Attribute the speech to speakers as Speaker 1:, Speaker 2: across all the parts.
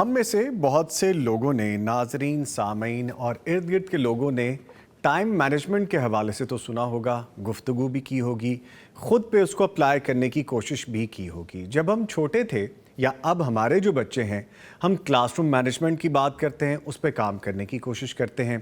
Speaker 1: ہم میں سے بہت سے لوگوں نے، ناظرین، سامعین اور ارد گرد کے لوگوں نے ٹائم مینجمنٹ کے حوالے سے تو سنا ہوگا، گفتگو بھی کی ہوگی، خود پہ اس کو اپلائی کرنے کی کوشش بھی کی ہوگی۔ جب ہم چھوٹے تھے یا اب ہمارے جو بچے ہیں، ہم کلاس روم مینجمنٹ کی بات کرتے ہیں، اس پہ کام کرنے کی کوشش کرتے ہیں۔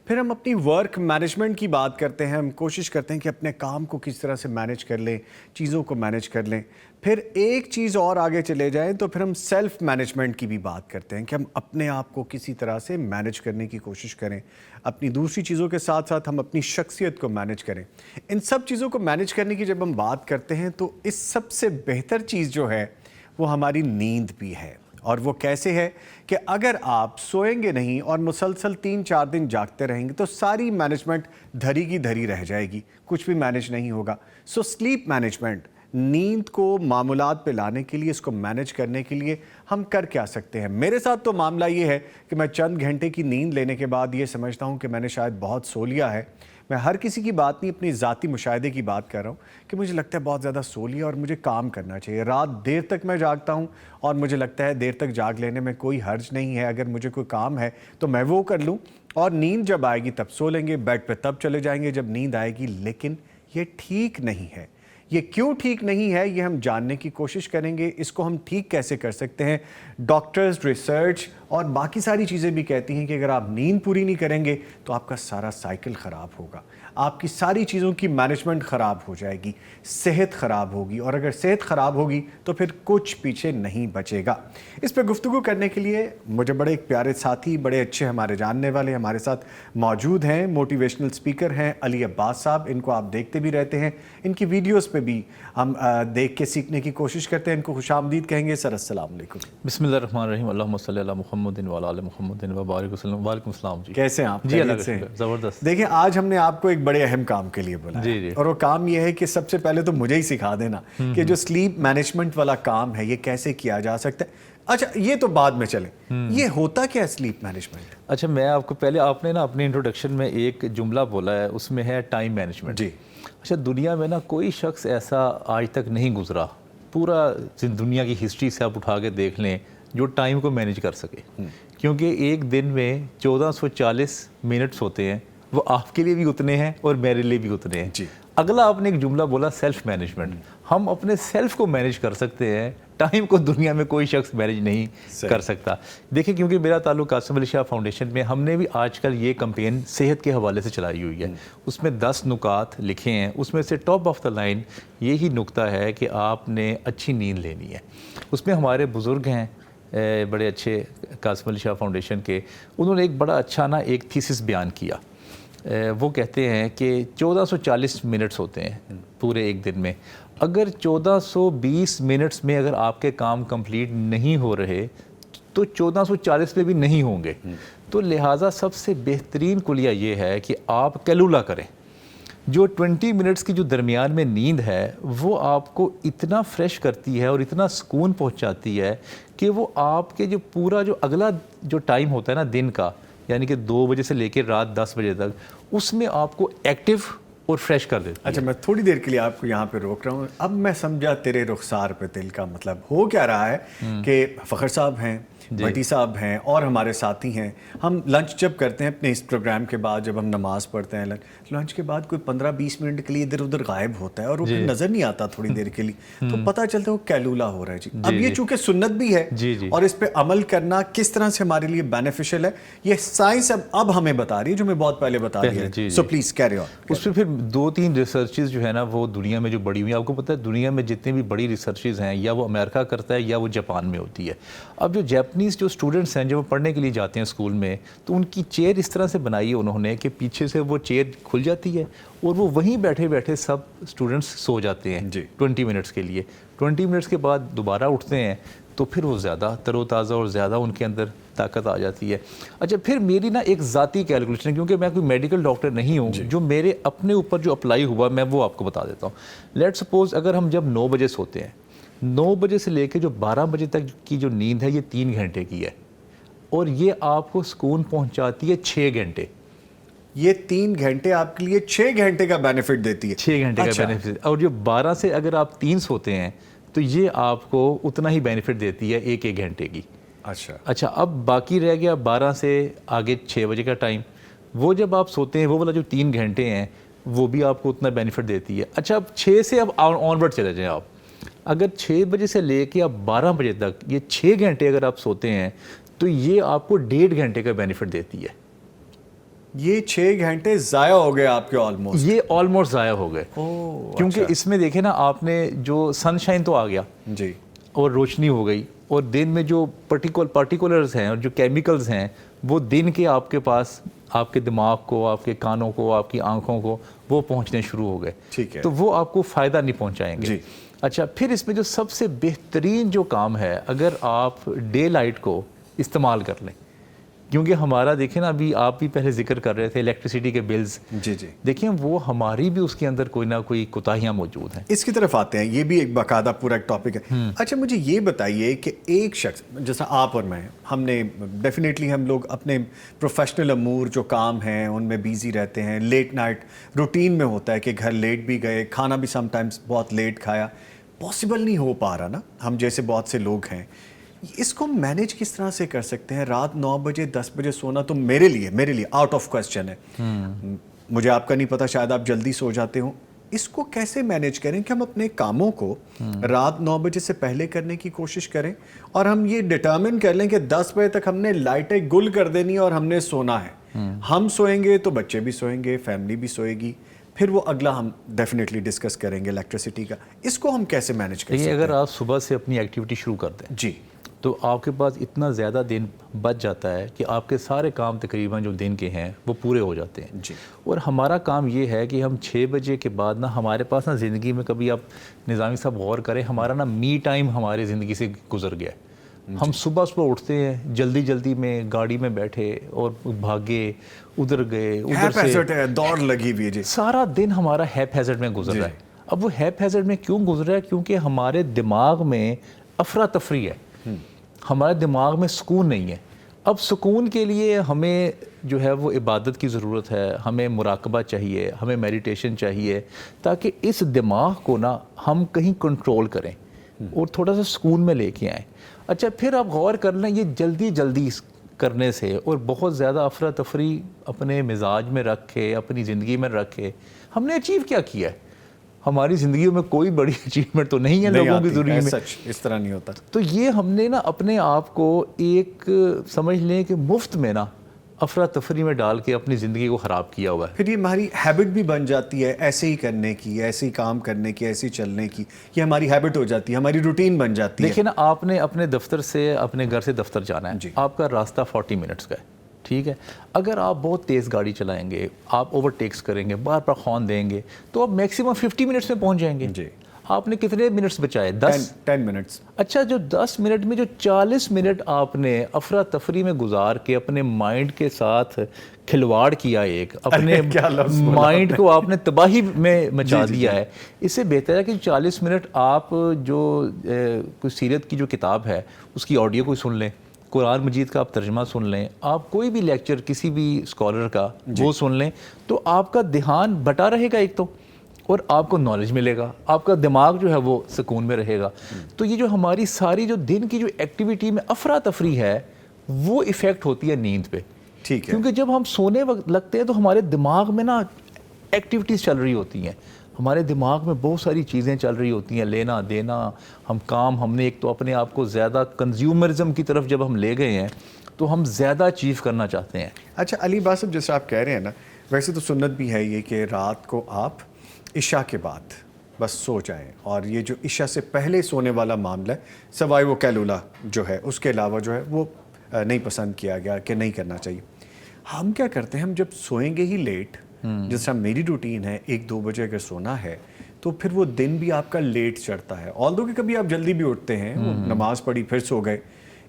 Speaker 1: پھر ہم اپنی ورک مینجمنٹ کی بات کرتے ہیں، ہم کوشش کرتے ہیں کہ اپنے کام کو کس طرح سے مینج کر لیں، چیزوں کو مینج کر لیں۔ پھر ایک چیز اور آگے چلے جائیں تو پھر ہم سیلف مینجمنٹ کی بھی بات کرتے ہیں کہ ہم اپنے آپ کو کسی طرح سے مینج کرنے کی کوشش کریں، اپنی دوسری چیزوں کے ساتھ ساتھ ہم اپنی شخصیت کو مینج کریں۔ ان سب چیزوں کو مینج کرنے کی جب ہم بات کرتے ہیں تو اس سب سے بہتر چیز جو ہے وہ ہماری نیند بھی ہے۔ اور وہ کیسے ہے کہ اگر آپ سوئیں گے نہیں اور مسلسل 3-4 دن جاگتے رہیں گے تو ساری مینجمنٹ دھری کی دھری رہ جائے گی، کچھ بھی مینج نہیں ہوگا۔ سو سلیپ مینجمنٹ، نیند کو معمولات پہ لانے کے لیے، اس کو مینج کرنے کے لیے ہم کر کیا سکتے ہیں؟ میرے ساتھ تو معاملہ یہ ہے کہ میں چند گھنٹے کی نیند لینے کے بعد یہ سمجھتا ہوں کہ میں نے شاید بہت سو لیا ہے۔ میں ہر کسی کی بات نہیں، اپنی ذاتی مشاہدے کی بات کر رہا ہوں کہ مجھے لگتا ہے بہت زیادہ سو لیا اور مجھے کام کرنا چاہیے۔ رات دیر تک میں جاگتا ہوں اور مجھے لگتا ہے دیر تک جاگ لینے میں کوئی حرج نہیں ہے، اگر مجھے کوئی کام ہے تو میں وہ کر لوں، اور نیند جب آئے گی تب سو لیں گے، بیڈ پہ تب چلے جائیں گے جب نیند آئے گی۔ لیکن یہ ٹھیک نہیں ہے۔ یہ کیوں ٹھیک نہیں ہے یہ ہم جاننے کی کوشش کریں گے۔ اس کو ہم ٹھیک کیسے کر سکتے ہیں؟ ڈاکٹرز، ریسرچ اور باقی ساری چیزیں بھی کہتی ہیں کہ اگر آپ نیند پوری نہیں کریں گے تو آپ کا سارا سائیکل خراب ہوگا، آپ کی ساری چیزوں کی مینجمنٹ خراب ہو جائے گی، صحت خراب ہوگی، اور اگر صحت خراب ہوگی تو پھر کچھ پیچھے نہیں بچے گا۔ اس پہ گفتگو کرنے کے لیے مجھے بڑے ایک پیارے ساتھی، بڑے اچھے ہمارے جاننے والے ہمارے ساتھ موجود ہیں۔ موٹیویشنل اسپیکر ہیں علی عباس صاحب، ان کو آپ دیکھتے بھی رہتے ہیں، ان کی ویڈیوز پہ بھی ہم دیکھ کے سیکھنے کی کوشش کرتے ہیں۔ ان کو خوش آمدید کہیں گے۔ سر السلام علیکم۔
Speaker 2: بسم اللہ الرحمن الرحیم، اللہم صلی علی محمد وعلی آل محمد وبارک وسلم۔ وعلیکم السلام جی،
Speaker 1: کیسے ہیں آپ؟
Speaker 2: جی اللہ کا
Speaker 1: سے
Speaker 2: شکر، زبردست۔
Speaker 1: دیکھیں آج ہم نے آپ کو ایک بڑے اہم کام کے لیے بلایا،
Speaker 2: جی جی،
Speaker 1: اور وہ کام یہ ہے کہ سب سے پہلے تو مجھے ہی سکھا دینا کہ جو سلیپ مینجمنٹ والا کام ہے یہ کیسے کیا جا سکتا ہے۔ اچھا یہ تو بعد میں چلیں، یہ ہوتا کیا ہے سلیپ مینجمنٹ؟
Speaker 2: اچھا میں آپ کو پہلے، آپ نے نا اپنی انٹروڈکشن میں ایک جملہ بولا ہے، اس میں ہے ٹائم مینجمنٹ۔
Speaker 1: جی،
Speaker 2: اچھا دنیا میں نا کوئی شخص ایسا آج تک نہیں گزرا، پورا دنیا کی ہسٹری سے آپ اٹھا کے دیکھ لیں، جو ٹائم کو مینج کر سکے، کیونکہ ایک دن میں 1440 منٹس ہوتے ہیں، وہ آپ کے لیے بھی اتنے ہیں اور میرے لیے بھی اتنے ہیں۔
Speaker 1: جی،
Speaker 2: اگلا آپ نے ایک جملہ بولا سیلف مینجمنٹ، ہم اپنے سیلف کو مینج کر سکتے ہیں، ٹائم کو دنیا میں کوئی شخص مینج نہیں کر سکتا۔ دیکھیں کیونکہ میرا تعلق قاسم علی شاہ فاؤنڈیشن میں، ہم نے بھی آج کل یہ کمپین صحت کے حوالے سے چلائی ہوئی ہے، اس میں 10 نکات لکھے ہیں، اس میں سے ٹاپ آف دا لائن یہی نکتہ ہے کہ آپ نے اچھی نیند لینی ہے۔ اس میں ہمارے بزرگ ہیں بڑے اچھے قاسم علی شاہ فاؤنڈیشن کے، انہوں نے ایک بڑا اچھا نا ایک تھیسس بیان کیا۔ وہ کہتے ہیں کہ 1440 منٹس ہوتے ہیں پورے ایک دن میں، اگر 1420 منٹس میں اگر آپ کے کام کمپلیٹ نہیں ہو رہے تو 1440 میں بھی نہیں ہوں گے، تو لہٰذا سب سے بہترین کلیہ یہ ہے کہ آپ کیلولا کریں۔ جو 20 منٹس کی جو درمیان میں نیند ہے وہ آپ کو اتنا فریش کرتی ہے اور اتنا سکون پہنچاتی ہے کہ وہ آپ کے جو پورا جو اگلا جو ٹائم ہوتا ہے نا دن کا، یعنی کہ 2 بجے سے لے کے رات 10 بجے تک، اس میں آپ کو ایکٹیو اور فریش کر دیتی ہے۔
Speaker 1: اچھا میں تھوڑی دیر کے لیے آپ کو یہاں پہ روک رہا ہوں۔ اب میں سمجھا تیرے رخسار پہ دل کا مطلب ہو کیا رہا ہے کہ فخر صاحب ہیں، بھٹی صاحب ہیں اور ہمارے ساتھی ہیں، ہم لنچ جب کرتے ہیں اپنے اس پروگرام کے بعد، جب ہم نماز پڑھتے ہیں لنچ کے بعد کوئی 15-20 منٹ کے لیے ادھر ادھر غائب ہوتا ہے اور وہ پھر نظر نہیں آتا تھوڑی دیر کے لیے، تو پتہ چلتا ہے وہ کیلولا ہو رہا ہے۔ جی اب یہ چونکہ سنت بھی ہے اور اس پہ عمل کرنا کس طرح سے ہمارے لیے بینیفیشل ہے، یہ سائنس اب ہمیں بتا رہی ہے جو میں بہت پہلے بتا دیا ہے۔ So please carry on.
Speaker 2: اس پہ پھر 2-3 ریسرچز جو ہے نا وہ دنیا میں جو بڑی ہوئی ہیں، آپ کو پتہ ہے دنیا میں جتنے بھی بڑی ریسرچز ہیں یا وہ امریکہ کرتا ہے یا وہ جاپان میں ہوتی ہے۔ اب جو جاپنیز جو اسٹوڈنٹس ہیں جب وہ پڑھنے کے لیے جاتے ہیں اسکول میں، تو ان کی چیئر اس طرح سے بنائی ہے انہوں نے کہ پیچھے سے وہ چیئر کھل جاتی ہے اور وہ وہیں بیٹھے بیٹھے سب اسٹوڈنٹس سو جاتے ہیں 20 منٹس کے لیے۔ 20 منٹس کے بعد دوبارہ اٹھتے ہیں تو پھر وہ زیادہ تر و تازہ اور زیادہ ان کے اندر طاقت آ جاتی ہے۔ اچھا پھر میری نا ایک ذاتی کیلکولیشن ہے، کیونکہ میں کوئی میڈیکل ڈاکٹر نہیں ہوں، جو میرے اپنے اوپر جو اپلائی ہوا میں وہ آپ کو بتا دیتا ہوں۔ لیٹ سپوز اگر ہم جب 9 بجے سوتے ہیں، 9 بجے سے لے کے جو 12 بجے تک کی جو نیند ہے یہ 3 گھنٹے کی ہے، اور یہ آپ کو سکون پہنچاتی ہے 6 گھنٹے۔
Speaker 1: یہ 3 گھنٹے آپ کے لیے 6 گھنٹے کا بینیفٹ دیتی ہے۔
Speaker 2: 6 گھنٹے کا بینیفٹ، اور جو 12 سے اگر آپ 3 سوتے ہیں تو یہ آپ کو اتنا ہی بینیفٹ دیتی ہے 1 گھنٹے کی۔ اچھا اب باقی رہ گیا 12 سے آگے 6 بجے کا ٹائم، وہ جب آپ سوتے ہیں وہ والا جو 3 گھنٹے ہیں وہ بھی آپ کو اتنا بینیفٹ دیتی ہے. اچھا اب 6 سے اب آن ورڈ چلے جائیں آپ، اگر 6 بجے سے لے کے آپ 12 بجے تک یہ 6 گھنٹے اگر آپ سوتے ہیں تو یہ آپ کو 1.5 گھنٹے کا بینیفٹ دیتی ہے.
Speaker 1: یہ 6 گھنٹے ضائع ہو گئے آپ کے آلموسٹ.
Speaker 2: یہ آلموسٹ ضائع ہو گئے کیونکہ اس میں دیکھیں نا آپ نے جو سن شائن تو آ گیا
Speaker 1: جی،
Speaker 2: اور روشنی ہو گئی، اور دن میں جو پارٹیکولرز ہیں اور جو کیمیکلز ہیں وہ دن کے آپ کے پاس آپ کے دماغ کو، آپ کے کانوں کو، آپ کی آنکھوں کو وہ پہنچنے شروع ہو گئے.
Speaker 1: ٹھیک ہے.
Speaker 2: تو وہ آپ کو فائدہ نہیں پہنچائیں گے.
Speaker 1: جی.
Speaker 2: اچھا پھر اس میں جو سب سے بہترین جو کام ہے اگر آپ ڈے لائٹ کو استعمال کر لیں، کیونکہ ہمارا دیکھیں نا ابھی آپ بھی پہلے ذکر کر رہے تھے الیکٹریسٹی کے بلز،
Speaker 1: جی جی،
Speaker 2: دیکھیں وہ ہماری بھی اس کے اندر کوئی نہ کوئی کوتاہیاں موجود ہیں.
Speaker 1: اس کی طرف آتے ہیں، یہ بھی ایک باقاعدہ پورا ایک ٹاپک ہے. اچھا مجھے یہ بتائیے کہ ایک شخص جیسا آپ اور میں، ہم نے ڈیفینیٹلی ہم لوگ اپنے پروفیشنل امور جو کام ہیں ان میں بیزی رہتے ہیں، لیٹ نائٹ روٹین میں ہوتا ہے کہ گھر لیٹ بھی گئے، کھانا بھی سم ٹائمز بہت لیٹ کھایا، پاسبل نہیں ہو پا رہا نا، ہم جیسے بہت سے لوگ ہیں. اس کو مینیج کس طرح سے کر سکتے ہیں؟ رات 9 بجے 10 بجے سونا تو میرے لیے آؤٹ آف کوسچن ہے. مجھے آپ کا نہیں پتا، شاید آپ جلدی سو جاتے ہوں. اس کو کیسے مینیج کریں کہ ہم اپنے کاموں کو رات 9 بجے سے پہلے کرنے کی کوشش کریں اور ہم یہ ڈٹرمن کر لیں کہ 10 بجے تک ہم نے لائٹیں گل کر دینی اور ہم نے سونا ہے. ہم سوئیں گے تو بچے بھی سوئیں گے، فیملی بھی سوئے گی، پھر وہ اگلا ہم ڈیفینیٹلی ڈسکس کریں گے الیکٹریسٹی کا. اس کو ہم کیسے مینیج کر سکتے ہیں؟
Speaker 2: اگر آپ صبح سے اپنی ایکٹیویٹی شروع کر دیں
Speaker 1: جی
Speaker 2: تو آپ کے پاس اتنا زیادہ دن بچ جاتا ہے کہ آپ کے سارے کام تقریباً جو دن کے ہیں وہ پورے ہو جاتے ہیں.
Speaker 1: جی.
Speaker 2: اور ہمارا کام یہ ہے کہ ہم 6 بجے کے بعد نا ہمارے پاس نا زندگی میں کبھی آپ نظامی صاحب غور کریں، ہمارا نا می ٹائم ہماری زندگی سے گزر گیا ہے. ہم صبح اٹھتے ہیں جلدی میں گاڑی میں بیٹھے اور بھاگے، ادھر گئے ادھر سے
Speaker 1: دوڑ لگی ہوئی ہے. جی،
Speaker 2: سارا دن ہمارا ہیپ ہیزرڈ میں گزر رہا ہے. اب وہ ہیپ ہیزرڈ میں کیوں گزر رہا ہے؟ کیونکہ ہمارے دماغ میں افراتفری ہے، ہمارے دماغ میں سکون نہیں ہے. اب سکون کے لیے ہمیں جو ہے وہ عبادت کی ضرورت ہے، ہمیں مراقبہ چاہیے، ہمیں میڈیٹیشن چاہیے تاکہ اس دماغ کو نا ہم کہیں کنٹرول کریں اور تھوڑا سا سکون میں لے کے آئیں. اچھا پھر آپ غور کر لیں یہ جلدی کرنے سے اور بہت زیادہ افراتفری اپنے مزاج میں رکھ کے، اپنی زندگی میں رکھ کے ہم نے اچیو کیا ہے؟ ہماری زندگیوں میں کوئی بڑی اچیومنٹ تو نہیں ہے لوگوں کی زندگی میں.
Speaker 1: سچ اس طرح نہیں ہوتا.
Speaker 2: تو یہ ہم نے نا اپنے آپ کو ایک سمجھ لیں کہ مفت میں نا افراتفری میں ڈال کے اپنی زندگی کو خراب کیا ہوا ہے.
Speaker 1: پھر یہ ہماری ہیبٹ بھی بن جاتی ہے ایسے ہی کرنے کی، ایسے ہی کام کرنے کی، ایسے ہی چلنے کی. یہ ہماری ہیبٹ ہو جاتی ہے، ہماری روٹین بن جاتی ہے.
Speaker 2: دیکھیں نا آپ نے اپنے دفتر سے اپنے گھر سے دفتر جانا ہے، آپ کا راستہ 40 منٹس کا ہے، ٹھیک ہے. اگر آپ بہت تیز گاڑی چلائیں گے، آپ اوور ٹیکس کریں گے، بار بار ہارن دیں گے تو آپ میکسیمم 50 منٹس میں پہنچ جائیں گے.
Speaker 1: جی.
Speaker 2: آپ نے کتنے منٹس بچائے؟
Speaker 1: 10 منٹس.
Speaker 2: اچھا جو 10 منٹ میں جو 40 منٹ آپ نے افراتفری میں گزار کے اپنے مائنڈ کے ساتھ کھلواڑ کیا، ایک اپنے مائنڈ کو آپ نے تباہی میں مچا دیا ہے. اس سے بہتر ہے کہ 40 منٹ آپ جو کوئی سیرت کی جو کتاب ہے اس کی آڈیو کوئی سن لیں، قرآن مجید کا آپ ترجمہ سن لیں، آپ کوئی بھی لیکچر کسی بھی اسکالر کا وہ سن لیں تو آپ کا دھیان بٹا رہے گا ایک تو، اور آپ کو نالج ملے گا، آپ کا دماغ جو ہے وہ سکون میں رہے گا. تو یہ جو ہماری ساری جو دن کی جو ایکٹیویٹی میں افراتفری ہے وہ ایفیکٹ ہوتی ہے نیند پہ.
Speaker 1: ٹھیک ہے.
Speaker 2: کیونکہ جب ہم سونے وقت لگتے ہیں تو ہمارے دماغ میں نا ایکٹیویٹیز چل رہی ہوتی ہیں، ہمارے دماغ میں بہت ساری چیزیں چل رہی ہوتی ہیں، لینا دینا، ہم نے ایک تو اپنے آپ کو زیادہ کنزیومرزم کی طرف جب ہم لے گئے ہیں تو ہم زیادہ اچیو کرنا چاہتے ہیں.
Speaker 1: اچھا علی باسب جیسے آپ کہہ رہے ہیں نا، ویسے تو سنت بھی ہے یہ کہ رات کو آپ عشاء کے بعد بس سو جائیں، اور یہ جو عشاء سے پہلے سونے والا معاملہ ہے سوائے وہ کیلولا جو ہے اس کے علاوہ جو ہے وہ نہیں پسند کیا گیا کہ نہیں کرنا چاہیے. ہم کیا کرتے ہیں، ہم جب سوئیں گے ہی لیٹ، جس طرح میری روٹین ہے 1-2 بجے اگر سونا ہے تو پھر وہ دن بھی آپ کا لیٹ چڑھتا ہے. آلدو کہ کبھی آپ جلدی بھی اٹھتے ہیں، نماز پڑھی پھر سو گئے،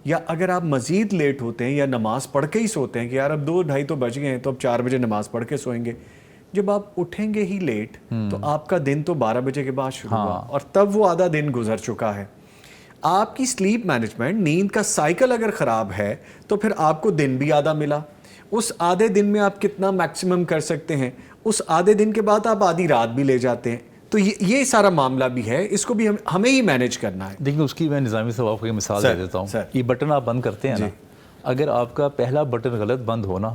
Speaker 1: یا اگر آپ مزید لیٹ ہوتے ہیں یا نماز پڑھ کے ہی سوتے ہیں کہ یار اب 2-2:30 تو بج گئے ہیں تو اب 4 بجے نماز پڑھ کے سوئیں گے، جب آپ اٹھیں گے ہی لیٹ تو آپ کا دن تو 12 بجے کے بعد شروع ہوا اور تب وہ آدھا دن گزر چکا ہے. آپ کی سلیپ مینجمنٹ، نیند کا سائیکل اگر خراب ہے تو پھر آپ کو دن بھی آدھا ملا. اس آدھے دن میں آپ کتنا میکسیمم کر سکتے ہیں، اس آدھے دن کے بعد آپ آدھی رات بھی لے جاتے ہیں. تو یہ سارا معاملہ بھی ہے, اس کو بھی ہمیں ہی مینیج کرنا ہے.
Speaker 2: دیکھیں اس کی میں نظامی ثواب کو ایک مثال دے دیتا ہوں. یہ بٹن آپ بند کرتے ہیں نا, اگر آپ کا پہلا بٹن غلط بند ہونا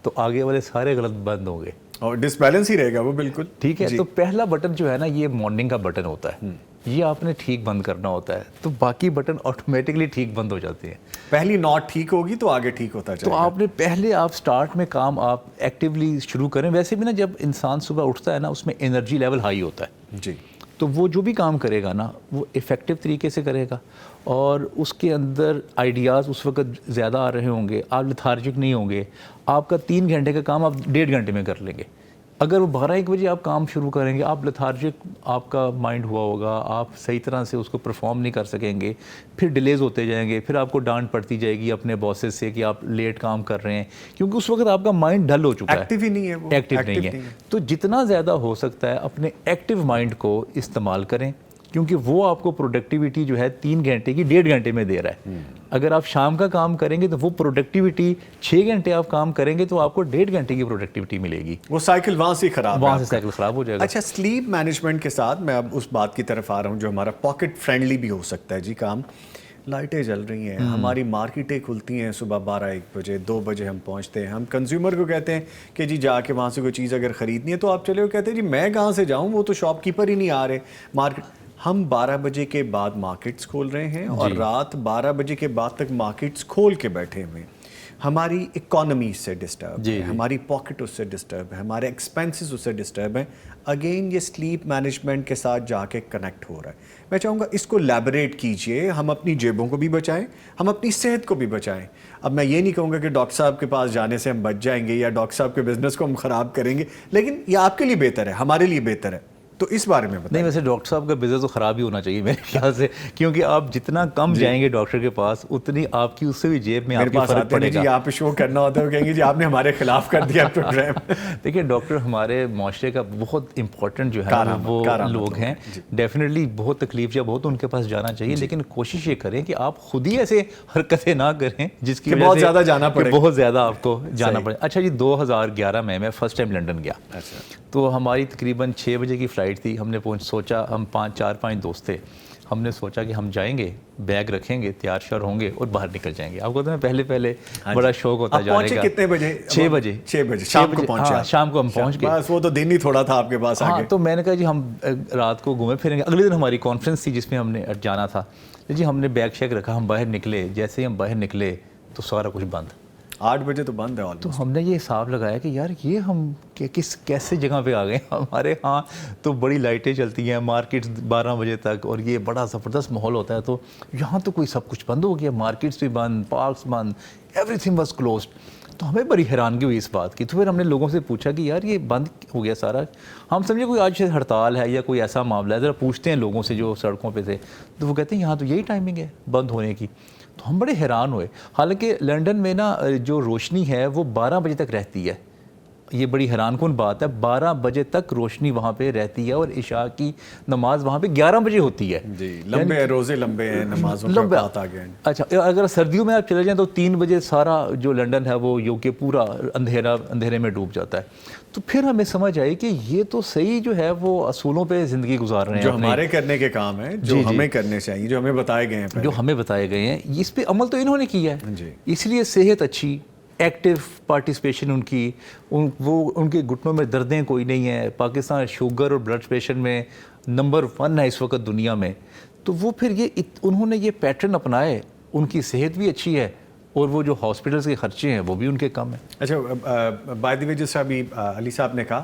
Speaker 2: تو آگے والے سارے غلط بند ہوں گے
Speaker 1: اور ڈس بیلنس ہی رہے گا وہ. بالکل
Speaker 2: ٹھیک ہے. تو پہلا بٹن جو ہے نا یہ مارننگ کا بٹن ہوتا ہے, یہ آپ نے ٹھیک بند کرنا ہوتا ہے, تو باقی بٹن آٹومیٹکلی ٹھیک بند ہو جاتے ہیں.
Speaker 1: پہلی نوٹ ٹھیک ہوگی تو آگے ٹھیک ہوتا جائے
Speaker 2: تو آپ نے پہلے آپ سٹارٹ میں کام آپ ایکٹیولی شروع کریں. ویسے بھی نا جب انسان صبح اٹھتا ہے نا اس میں انرجی لیول ہائی ہوتا ہے.
Speaker 1: جی.
Speaker 2: تو وہ جو بھی کام کرے گا نا وہ افیکٹو طریقے سے کرے گا, اور اس کے اندر آئیڈیاز اس وقت زیادہ آ رہے ہوں گے, آپ لیتھارجک نہیں ہوں گے. آپ کا 3 گھنٹے کا کام آپ 1.5 گھنٹے میں کر لیں گے. اگر وہ 12-1 بجے آپ کام شروع کریں گے, آپ لیتھارجک آپ کا مائنڈ ہوا ہوگا, آپ صحیح طرح سے اس کو پرفارم نہیں کر سکیں گے, پھر ڈیلیز ہوتے جائیں گے, پھر آپ کو ڈانٹ پڑتی جائے گی اپنے باسز سے کہ آپ لیٹ کام کر رہے ہیں, کیونکہ اس وقت آپ کا مائنڈ ڈل ہو چکا ہے,
Speaker 1: ایکٹیو ہی نہیں ہے وہ,
Speaker 2: ایکٹیو نہیں ہے. تو جتنا زیادہ ہو سکتا ہے اپنے ایکٹیو مائنڈ کو استعمال کریں, کیونکہ وہ آپ کو پروڈکٹیوٹی جو ہے 3 گھنٹے کی 1.5 گھنٹے میں دے رہا ہے. اگر آپ شام کا کام کریں گے تو وہ پروڈکٹیوٹی 6 گھنٹے آپ کام کریں گے تو آپ کو 1.5 گھنٹے کی پروڈکٹیوٹی ملے گی.
Speaker 1: وہ سائیکل وہاں سے خراب,
Speaker 2: وہاں سے سائیکل خراب ہو جائے گا.
Speaker 1: اچھا, سلیپ مینجمنٹ کے ساتھ میں اب اس بات کی طرف آ رہا ہوں جو ہمارا پاکٹ فرینڈلی بھی ہو سکتا ہے. جی کام, لائٹیں جل رہی ہیں, ہماری مارکیٹیں کھلتی ہیں صبح 12-1 بجے, 2 بجے ہم پہنچتے ہیں. ہم کنزیومر کو کہتے ہیں کہ جی جا کے وہاں سے کوئی چیز اگر خریدنی ہے تو آپ چلے, وہ کہتے ہیں جی میں کہاں سے جاؤں, وہ تو شاپ کیپر ہی نہیں آ رہے مارکیٹ. ہم 12 بجے کے بعد مارکیٹس کھول رہے ہیں اور رات 12 بجے کے بعد تک مارکیٹس کھول کے بیٹھے ہوئے. ہماری اکانومی اس سے ڈسٹرب ہے, ہماری پاکٹ اس سے ڈسٹرب ہے, ہمارے ایکسپینسز اس سے ڈسٹرب ہیں. اگین یہ سلیپ مینجمنٹ کے ساتھ جا کے کنیکٹ ہو رہا ہے. میں چاہوں گا اس کو لیبریٹ کیجئے, ہم اپنی جیبوں کو بھی بچائیں, ہم اپنی صحت کو بھی بچائیں. اب میں یہ نہیں کہوں گا کہ ڈاکٹر صاحب کے پاس جانے سے ہم بچ جائیں گے یا ڈاکٹر صاحب کے بزنس کو ہم خراب کریں گے, لیکن یہ آپ کے لیے بہتر ہے, ہمارے لیے بہتر ہے. تو اس بارے میں بتائیں.
Speaker 2: نہیں ویسے ڈاکٹر صاحب کا بزنس تو خراب ہی ہونا چاہیے میرے خیال سے, کیونکہ آپ جتنا کم جائیں گے ڈاکٹر کے پاس اتنی آپ کی اس سے بھی جیب میں آپ کی فرق پڑے گا.
Speaker 1: جی آپ شو کرنا ہوتا ہے, وہ کہیں گے جی آپ نے ہمارے خلاف کر دیا پروگرام.
Speaker 2: دیکھیے ڈاکٹر ہمارے معاشرے کا بہت امپورٹنٹ جو ہے وہ لوگ ہیں, ڈیفینیٹلی بہت تکلیف یا بہت ان کے پاس جانا چاہیے, لیکن کوشش یہ کریں کہ آپ خود ہی ایسے حرکتیں نہ کریں جس کی
Speaker 1: بہت زیادہ جانا پڑے,
Speaker 2: بہت زیادہ آپ کو جانا پڑے. اچھا جی 2011 میں فرسٹ ٹائم لنڈن گیا, تو ہماری تقریباً 6 بجے کی فلائٹ تھی. ہم نے سوچا, ہم 4-5 دوست تھے, ہم نے سوچا کہ ہم جائیں گے, بیگ رکھیں گے, تیار شیار ہوں گے اور باہر نکل جائیں گے. آپ کو تو پہلے بڑا شوق ہوتا جانے کا.
Speaker 1: کتنے بجے؟
Speaker 2: 6 بجے
Speaker 1: شام کو پہنچے.
Speaker 2: شام کو ہم پہنچ گئے,
Speaker 1: بس وہ تو دن ہی تھوڑا تھا آپ کے پاس آگے.
Speaker 2: تو میں نے کہا جی ہم رات کو گھومے پھریں گے. اگلے دن ہماری کانفرنس تھی جس میں ہم نے جانا تھا. جی ہم نے بیگ شیگ رکھا, ہم باہر نکلے. جیسے ہی ہم باہر نکلے تو سارا کچھ بند.
Speaker 1: 8 بجے تو بند ہے آلموسٹ.
Speaker 2: تو ہم نے یہ حساب لگایا کہ یار یہ ہم کیسے جگہ پہ آ گئے. ہمارے ہاں تو بڑی لائٹیں چلتی ہیں, مارکیٹس 12 بجے تک, اور یہ بڑا زبردست ماحول ہوتا ہے. تو یہاں تو کوئی سب کچھ بند ہو گیا, مارکیٹس بھی بند, پارکس بند, ایوری تھنگ واز کلوزڈ. تو ہمیں بڑی حیرانگی ہوئی اس بات کی. تو پھر ہم نے لوگوں سے پوچھا کہ یار یہ بند ہو گیا سارا. ہم سمجھے کوئی آج سے ہڑتال ہے یا کوئی ایسا معاملہ ہے, ذرا پوچھتے ہیں لوگوں سے جو سڑکوں پہ تھے. تو وہ کہتے ہیں یہاں تو یہی ٹائمنگ ہے بند ہونے کی. تو ہم بڑے حیران ہوئے. حالانکہ لنڈن میں نا جو روشنی ہے وہ 12 بجے تک رہتی ہے. یہ بڑی حیران کن بات ہے, 12 بجے تک روشنی وہاں پہ رہتی ہے, اور عشاء کی نماز وہاں پہ 11 بجے ہوتی ہے.
Speaker 1: جی لمبے روزے لمبے ہیں, نمازوں کا اوقات آ گئے ہیں.
Speaker 2: اچھا اگر سردیوں میں آپ چلے جائیں تو 3 بجے سارا جو لنڈن ہے وہ UK پورا اندھیرے میں ڈوب جاتا ہے. تو پھر ہمیں سمجھ آئی کہ یہ تو صحیح جو ہے وہ اصولوں پہ زندگی گزار رہے ہیں,
Speaker 1: جو ہمارے کرنے کے کام ہیں, جو ہمیں کرنے چاہیے, جو ہمیں بتائے گئے ہیں,
Speaker 2: جو ہمیں بتائے گئے ہیں, اس پہ عمل تو انہوں نے کیا ہے. اس لیے صحت اچھی, ایکٹیو پارٹیسپیشن ان کی, وہ ان کے گھٹنوں میں دردیں کوئی نہیں ہے. پاکستان شوگر اور بلڈ پریشر میں نمبر 1 ہے اس وقت دنیا میں. تو وہ پھر یہ انہوں نے یہ پیٹرن اپنائے, ان کی صحت بھی اچھی ہے, اور وہ جو ہاسپٹلس کے خرچے ہیں وہ بھی ان کے کم ہیں.
Speaker 1: اچھا بائی دی وے جس طرح ابھی علی صاحب نے کہا,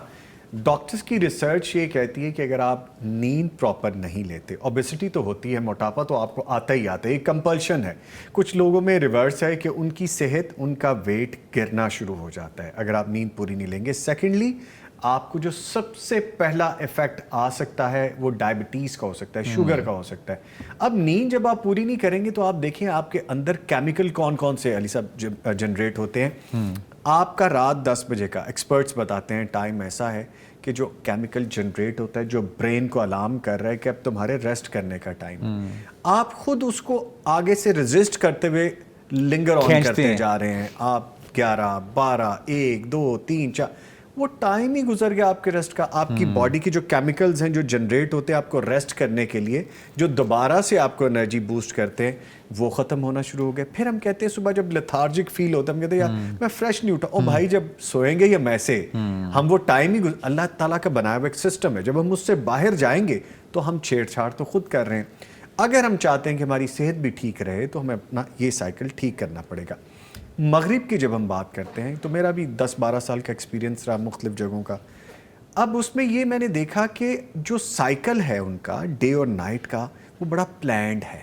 Speaker 1: ڈاکٹرز کی ریسرچ یہ کہتی ہے کہ اگر آپ نیند پراپر نہیں لیتے, اوبیسٹی تو ہوتی ہے, موٹاپا تو آپ کو آتا ہی آتا ہے, ایک کمپلشن ہے. کچھ لوگوں میں ریورس ہے کہ ان کی صحت, ان کا ویٹ گرنا شروع ہو جاتا ہے اگر آپ نیند پوری نہیں لیں گے. سیکنڈلی آپ کو جو سب سے پہلا ایفیکٹ آ سکتا ہے وہ ڈائبٹیز کا ہو سکتا ہے, شوگر کا ہو سکتا ہے. اب نیند جب آپ پوری نہیں کریں گے تو آپ دیکھیں آپ کے اندر کیمیکل کون کون سے علی صاحب جنریٹ ہوتے ہیں. آپ کا رات 10 بجے کا ایکسپرٹس بتاتے ہیں ٹائم ایسا ہے کہ جو کیمیکل جنریٹ ہوتا ہے, جو برین کو الارم کر رہا ہے کہ اب تمہارے ریسٹ کرنے کا ٹائم, آپ خود اس کو آگے سے ریزسٹ کرتے ہوئے لنگر آن کرتے جا رہے ہیں. آپ 11, 12, 1, 2, 3, 4 وہ ٹائم ہی گزر گیا آپ کے ریسٹ کا. آپ کی باڈی کی جو کیمیکلز ہیں جو جنریٹ ہوتے ہیں آپ کو ریسٹ کرنے کے لیے, جو دوبارہ سے آپ کو انرجی بوسٹ کرتے ہیں, وہ ختم ہونا شروع ہو گئے. پھر ہم کہتے ہیں صبح جب لیتھارجک فیل ہوتا ہے ہم کہتے ہیں یار میں فریش نہیں اٹھا. او بھائی جب سوئیں گے یا میں سے ہم وہ ٹائم ہی اللہ تعالیٰ کا بنایا ہوا ایک سسٹم ہے, جب ہم اس سے باہر جائیں گے تو ہم چھیڑ چھاڑ تو خود کر رہے ہیں. اگر ہم چاہتے ہیں کہ ہماری صحت بھی ٹھیک رہے تو ہمیں اپنا یہ سائیکل ٹھیک کرنا پڑے گا. مغرب کی جب ہم بات کرتے ہیں تو میرا بھی 10-12 سال کا ایکسپیرینس رہا مختلف جگہوں کا. اب اس میں یہ میں نے دیکھا کہ جو سائیکل ہے ان کا ڈے اور نائٹ کا وہ بڑا پلانڈ ہے.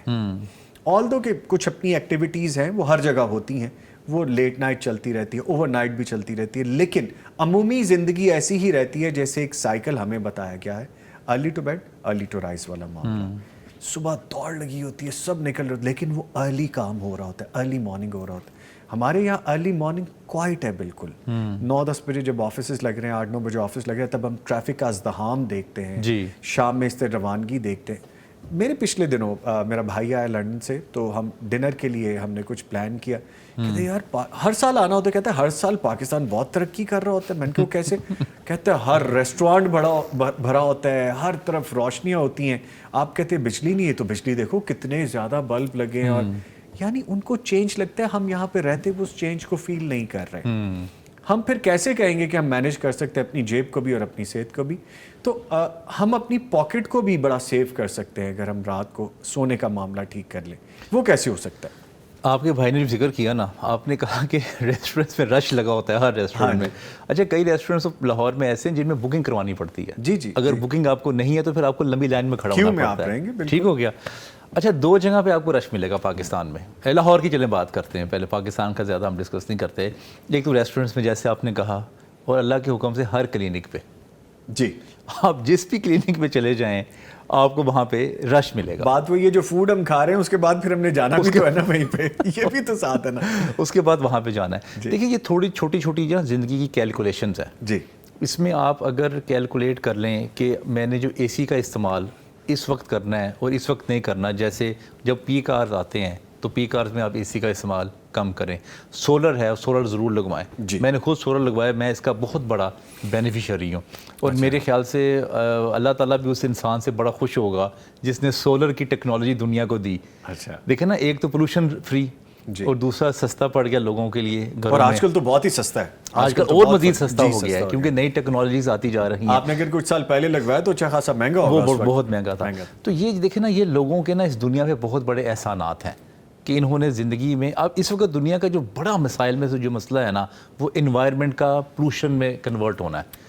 Speaker 1: آل دو کہ کچھ اپنی ایکٹیویٹیز ہیں وہ ہر جگہ ہوتی ہیں, وہ لیٹ نائٹ چلتی رہتی ہے, اوور نائٹ بھی چلتی رہتی ہے, لیکن عمومی زندگی ایسی ہی رہتی ہے جیسے ایک سائیکل ہمیں بتایا گیا ہے, early to bed early to rise والا معاملہ. صبح دوڑ لگی ہوتی ہے, سب نکل رہے ہوتے, لیکن وہ ارلی کام ہو رہا ہوتا ہے, ارلی مارننگ ہو رہا ہوتا ہے. ہمارے یہاں ارلی مارننگ کوائٹ ہے بالکل. 9-10 بجے جب آفیسز لگ رہے ہیں, 8-9 بجے آفس لگ رہے ہیں, تب ہم ٹریفک کا ازدحام دیکھتے ہیں, شام میں اس سے روانگی دیکھتے ہیں. میرے پچھلے دنوں میرا بھائی آیا لنڈن سے, تو ہم ڈنر کے لیے ہم نے کچھ پلان کیا. کہتے یار ہر سال آنا ہوتا ہے. کہتے ہیں ہر سال پاکستان بہت ترقی کر رہا ہوتا ہے. میں نے کہا کیسے؟ کہتے ہیں ہر ریسٹورانٹ بھرا ہوتا ہے, ہر طرف روشنیاں ہوتی ہیں. آپ کہتے ہیں بجلی نہیں ہے, تو بجلی دیکھو کتنے زیادہ بلب لگے ہیں. اور یعنی ان کو چینج لگتا ہے, ہم یہاں پہ رہتے ہوئے اس چینج کو فیل نہیں کر رہے. ہم پھر کیسے کہیں گے کہ ہم مینیج کر سکتے ہیں اپنی جیب کو بھی اور اپنی صحت کو بھی؟ تو ہم اپنی پاکٹ کو بھی بڑا سیو کر سکتے ہیں اگر ہم رات کو سونے کا معاملہ ٹھیک کر لیں. وہ کیسے ہو سکتا ہے؟
Speaker 2: آپ کے بھائی نے جو ذکر کیا نا, آپ نے کہا کہ ریسٹورینٹس میں رش لگا ہوتا ہے ہر ریسٹورینٹ میں. اچھا, کئی ریسٹورینٹس لاہور میں ایسے ہیں جن میں بکنگ کروانی پڑتی ہے.
Speaker 1: جی
Speaker 2: اگر بکنگ آپ کو نہیں ہے تو پھر آپ کو لمبی لائن میں کھڑا ہونا پڑتا ہے. ٹھیک ہو گیا. اچھا, 2 جگہ پہ آپ کو رش ملے گا پاکستان میں. لاہور کی چلیں بات کرتے ہیں پہلے, پاکستان کا زیادہ ہم ڈسکس نہیں کرتے. ایک تو ریسٹورینٹس میں جیسے آپ نے کہا, اور اللہ کے حکم سے ہر کلینک پہ,
Speaker 1: جی
Speaker 2: آپ جس بھی کلینک پہ چلے جائیں آپ کو وہاں پہ رش ملے گا.
Speaker 1: بات وہ یہ جو فوڈ ہم کھا رہے ہیں اس کے بعد پھر ہم نے جانا بھی تو ہے نا وہیں پہ, یہ بھی تو ساتھ ہے نا,
Speaker 2: اس کے بعد وہاں پہ جانا ہے. دیکھیں یہ تھوڑی چھوٹی چھوٹی جو زندگی کی کیلکولیشنز ہیں.
Speaker 1: جی,
Speaker 2: اس میں آپ اگر کیلکولیٹ کر لیں کہ میں نے جو اے سی کا استعمال اس وقت کرنا ہے اور اس وقت نہیں کرنا, جیسے جب پیک آورز آتے ہیں تو پیک آورز میں آپ اے سی کا استعمال کم کریں. سولر ہے, سولر ضرور لگوائیں. میں نے خود سولر لگوایا, میں اس کا بہت بڑا بینیفیشری ہوں. اور میرے خیال سے اللہ تعالیٰ بھی اس انسان سے بڑا خوش ہوگا جس نے سولر کی ٹیکنالوجی دنیا کو دی. دیکھیں نا, ایک تو پولوشن فری, اور دوسرا سستا پڑ گیا لوگوں کے لیے.
Speaker 1: اور آج کل تو بہت ہی سستا ہے,
Speaker 2: آج کل اور مزید سستا ہو گیا ہے کیونکہ نئی ٹیکنالوجیز آتی جا رہی ہیں.
Speaker 1: آپ نے اگر کچھ سال پہلے لگوایا تو اچھا خاصا مہنگا ہوگا,
Speaker 2: وہ بہت مہنگا تھا. تو یہ دیکھیں نا, یہ لوگوں کے نا اس دنیا میں بہت بڑے احسانات ہیں کہ انہوں نے زندگی میں, اب اس وقت دنیا کا جو بڑا مسائل میں سے جو مسئلہ ہے نا, وہ انوائرمنٹ کا پولوشن میں کنورٹ ہونا ہے.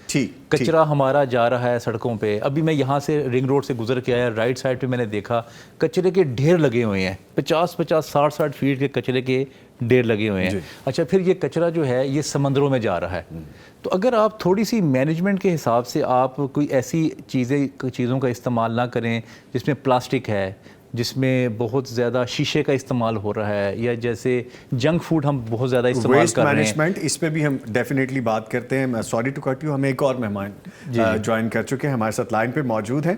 Speaker 2: کچرا ہمارا جا رہا ہے سڑکوں پہ. ابھی میں یہاں سے رنگ روڈ سے گزر کے آیا, رائٹ سائڈ پہ میں نے دیکھا کچرے کے ڈھیر لگے ہوئے ہیں, 50-60 فیٹ کے کچرے کے ڈھیر لگے ہوئے ہیں. اچھا, پھر یہ کچرا جو ہے یہ سمندروں میں جا رہا ہے. تو اگر آپ تھوڑی سی مینجمنٹ کے حساب سے آپ کوئی ایسی چیزوں کا استعمال نہ کریں جس میں پلاسٹک ہے, جس میں بہت زیادہ شیشے کا استعمال ہو رہا ہے, یا جیسے جنک فوڈ ہم بہت زیادہ استعمال کر رہے ہیں.
Speaker 1: ویسٹ مینجمنٹ, اس پہ بھی ہم ڈیفینیٹلی بات کرتے ہیں. سوری ٹو کٹ یو, ہمیں ایک اور مہمان جوائن کر چکے ہیں, ہمارے ساتھ لائن پہ موجود ہیں.